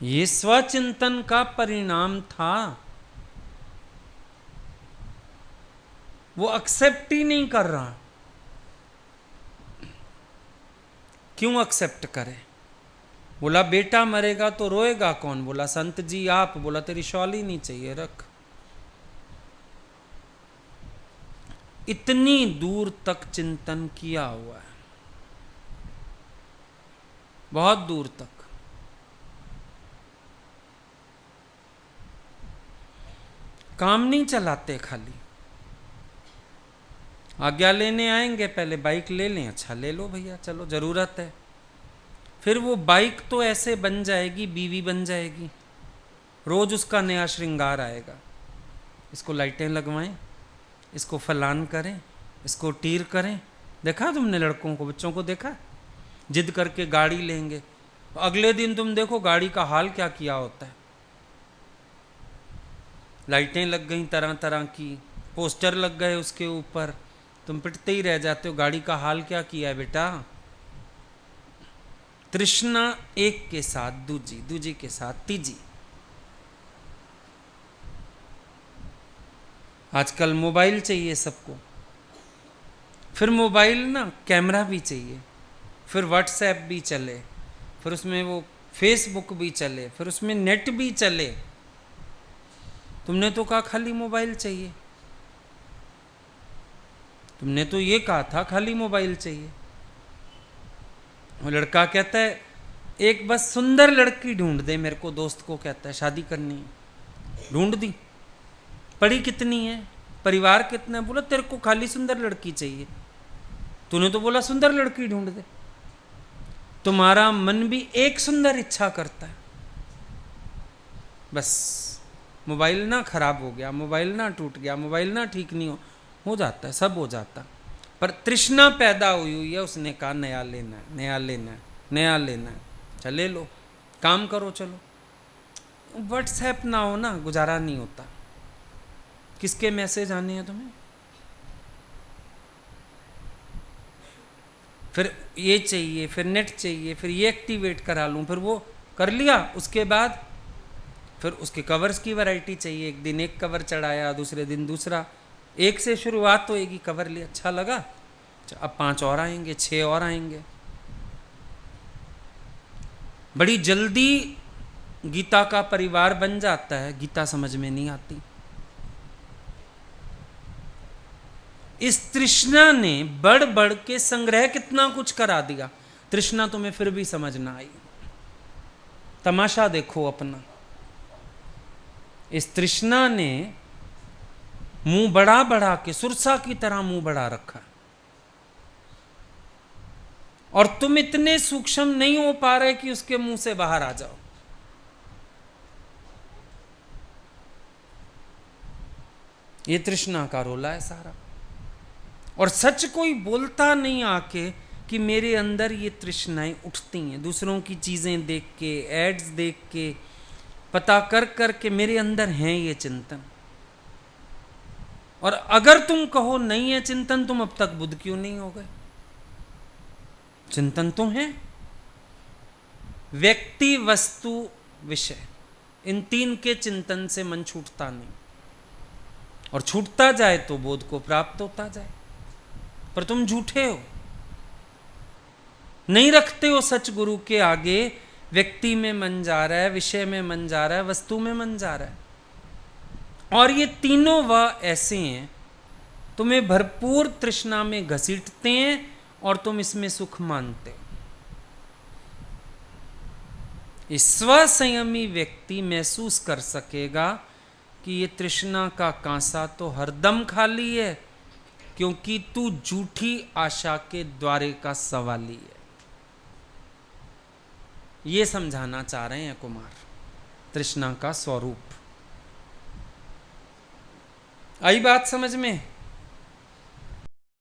ये स्वचिंतन का परिणाम था। वो एक्सेप्ट ही नहीं कर रहा। क्यों एक्सेप्ट करे? बोला बेटा मरेगा तो रोएगा कौन? बोला संत जी आप। बोला तेरी शॉल ही नहीं चाहिए, रख। इतनी दूर तक चिंतन किया हुआ है, बहुत दूर तक। काम नहीं चलाते, खाली आज्ञा लेने आएंगे, पहले बाइक ले लें, अच्छा ले लो भैया, चलो जरूरत है। फिर वो बाइक तो ऐसे बन जाएगी, बीवी बन जाएगी, रोज उसका नया श्रृंगार आएगा। इसको लाइटें लगवाएं, इसको फलान करें, इसको टीर करें। देखा तुमने लड़कों को, बच्चों को देखा, जिद करके गाड़ी लेंगे, अगले दिन तुम देखो गाड़ी का हाल क्या किया होता है। लाइटें लग गई तरह तरह की, पोस्टर लग गए उसके ऊपर, तुम पिटते ही रह जाते हो। गाड़ी का हाल क्या किया है बेटा? तृष्णा एक के साथ दूजी, दूजी के साथ तीजी। आजकल मोबाइल चाहिए सबको, फिर मोबाइल ना कैमरा भी चाहिए, फिर व्हाट्सएप भी चले, फिर उसमें वो फेसबुक भी चले, फिर उसमें नेट भी चले। तुमने तो कहा खाली मोबाइल चाहिए, तुमने तो ये कहा था खाली मोबाइल चाहिए। वो लड़का कहता है एक बस सुंदर लड़की ढूंढ दे मेरे को, दोस्त को कहता है शादी करनी है। ढूंढ दी, पढ़ी कितनी है, परिवार कितना है? बोला तेरे को खाली सुंदर लड़की चाहिए। तूने तो बोला सुंदर लड़की ढूंढ दे। तुम्हारा मन भी एक सुंदर इच्छा करता है, बस मोबाइल ना खराब हो गया, मोबाइल ना टूट गया, मोबाइल ना ठीक नहीं हो जाता है, सब हो जाता। पर तृष्णा पैदा हुई है, उसने कहा नया लेना है, नया लेना है, नया लेना है, चले लो, काम करो चलो। व्हाट्सएप ना हो ना गुजारा नहीं होता। किसके मैसेज आने हैं तुम्हें? फिर ये चाहिए, फिर नेट चाहिए, फिर ये एक्टिवेट करा लूँ, फिर वो कर लिया, उसके बाद फिर उसके कवर्स की वैरायटी चाहिए। एक दिन एक कवर चढ़ाया, दूसरे दिन दूसरा। एक से शुरुआत होएगी, कवर लिया, अच्छा लगा, अब 5 और आएंगे, 6 और आएंगे। बड़ी जल्दी गीता का परिवार बन जाता है, गीता समझ में नहीं आती। इस तृष्णा ने बढ़ बढ़ के संग्रह कितना कुछ करा दिया, तृष्णा तुम्हें फिर भी समझ ना आई। तमाशा देखो अपना। इस तृष्णा ने मुंह बढ़ा बढ़ा के सुरसा की तरह मुंह बढ़ा रखा, और तुम इतने सूक्ष्म नहीं हो पा रहे कि उसके मुंह से बाहर आ जाओ। ये तृष्णा का रोला है सारा। और सच कोई बोलता नहीं आके कि मेरे अंदर ये तृष्णाएं उठती हैं, दूसरों की चीजें देख के, एड्स देख के, पता कर कर के मेरे अंदर हैं ये चिंतन। और अगर तुम कहो नहीं है चिंतन, तुम अब तक बुद्ध क्यों नहीं हो गए? चिंतन तो है, व्यक्ति, वस्तु, विषय, इन 3 के चिंतन से मन छूटता नहीं, और छूटता जाए तो बोध को प्राप्त होता जाए। पर तुम झूठे हो, नहीं रखते हो सच गुरु के आगे। व्यक्ति में मन जा रहा है, विषय में मन जा रहा है, वस्तु में मन जा रहा है, और ये तीनों वह ऐसे हैं तुम्हें भरपूर तृष्णा में घसीटते हैं और तुम इसमें सुख मानते हो। इस स्वसंयमी व्यक्ति महसूस कर सकेगा कि ये तृष्णा का कांसा तो हरदम खाली है, क्योंकि तू झूठी आशा के द्वारे का सवाली है। ये समझाना चाह रहे हैं कुमार, तृष्णा का स्वरूप। आई बात समझ में?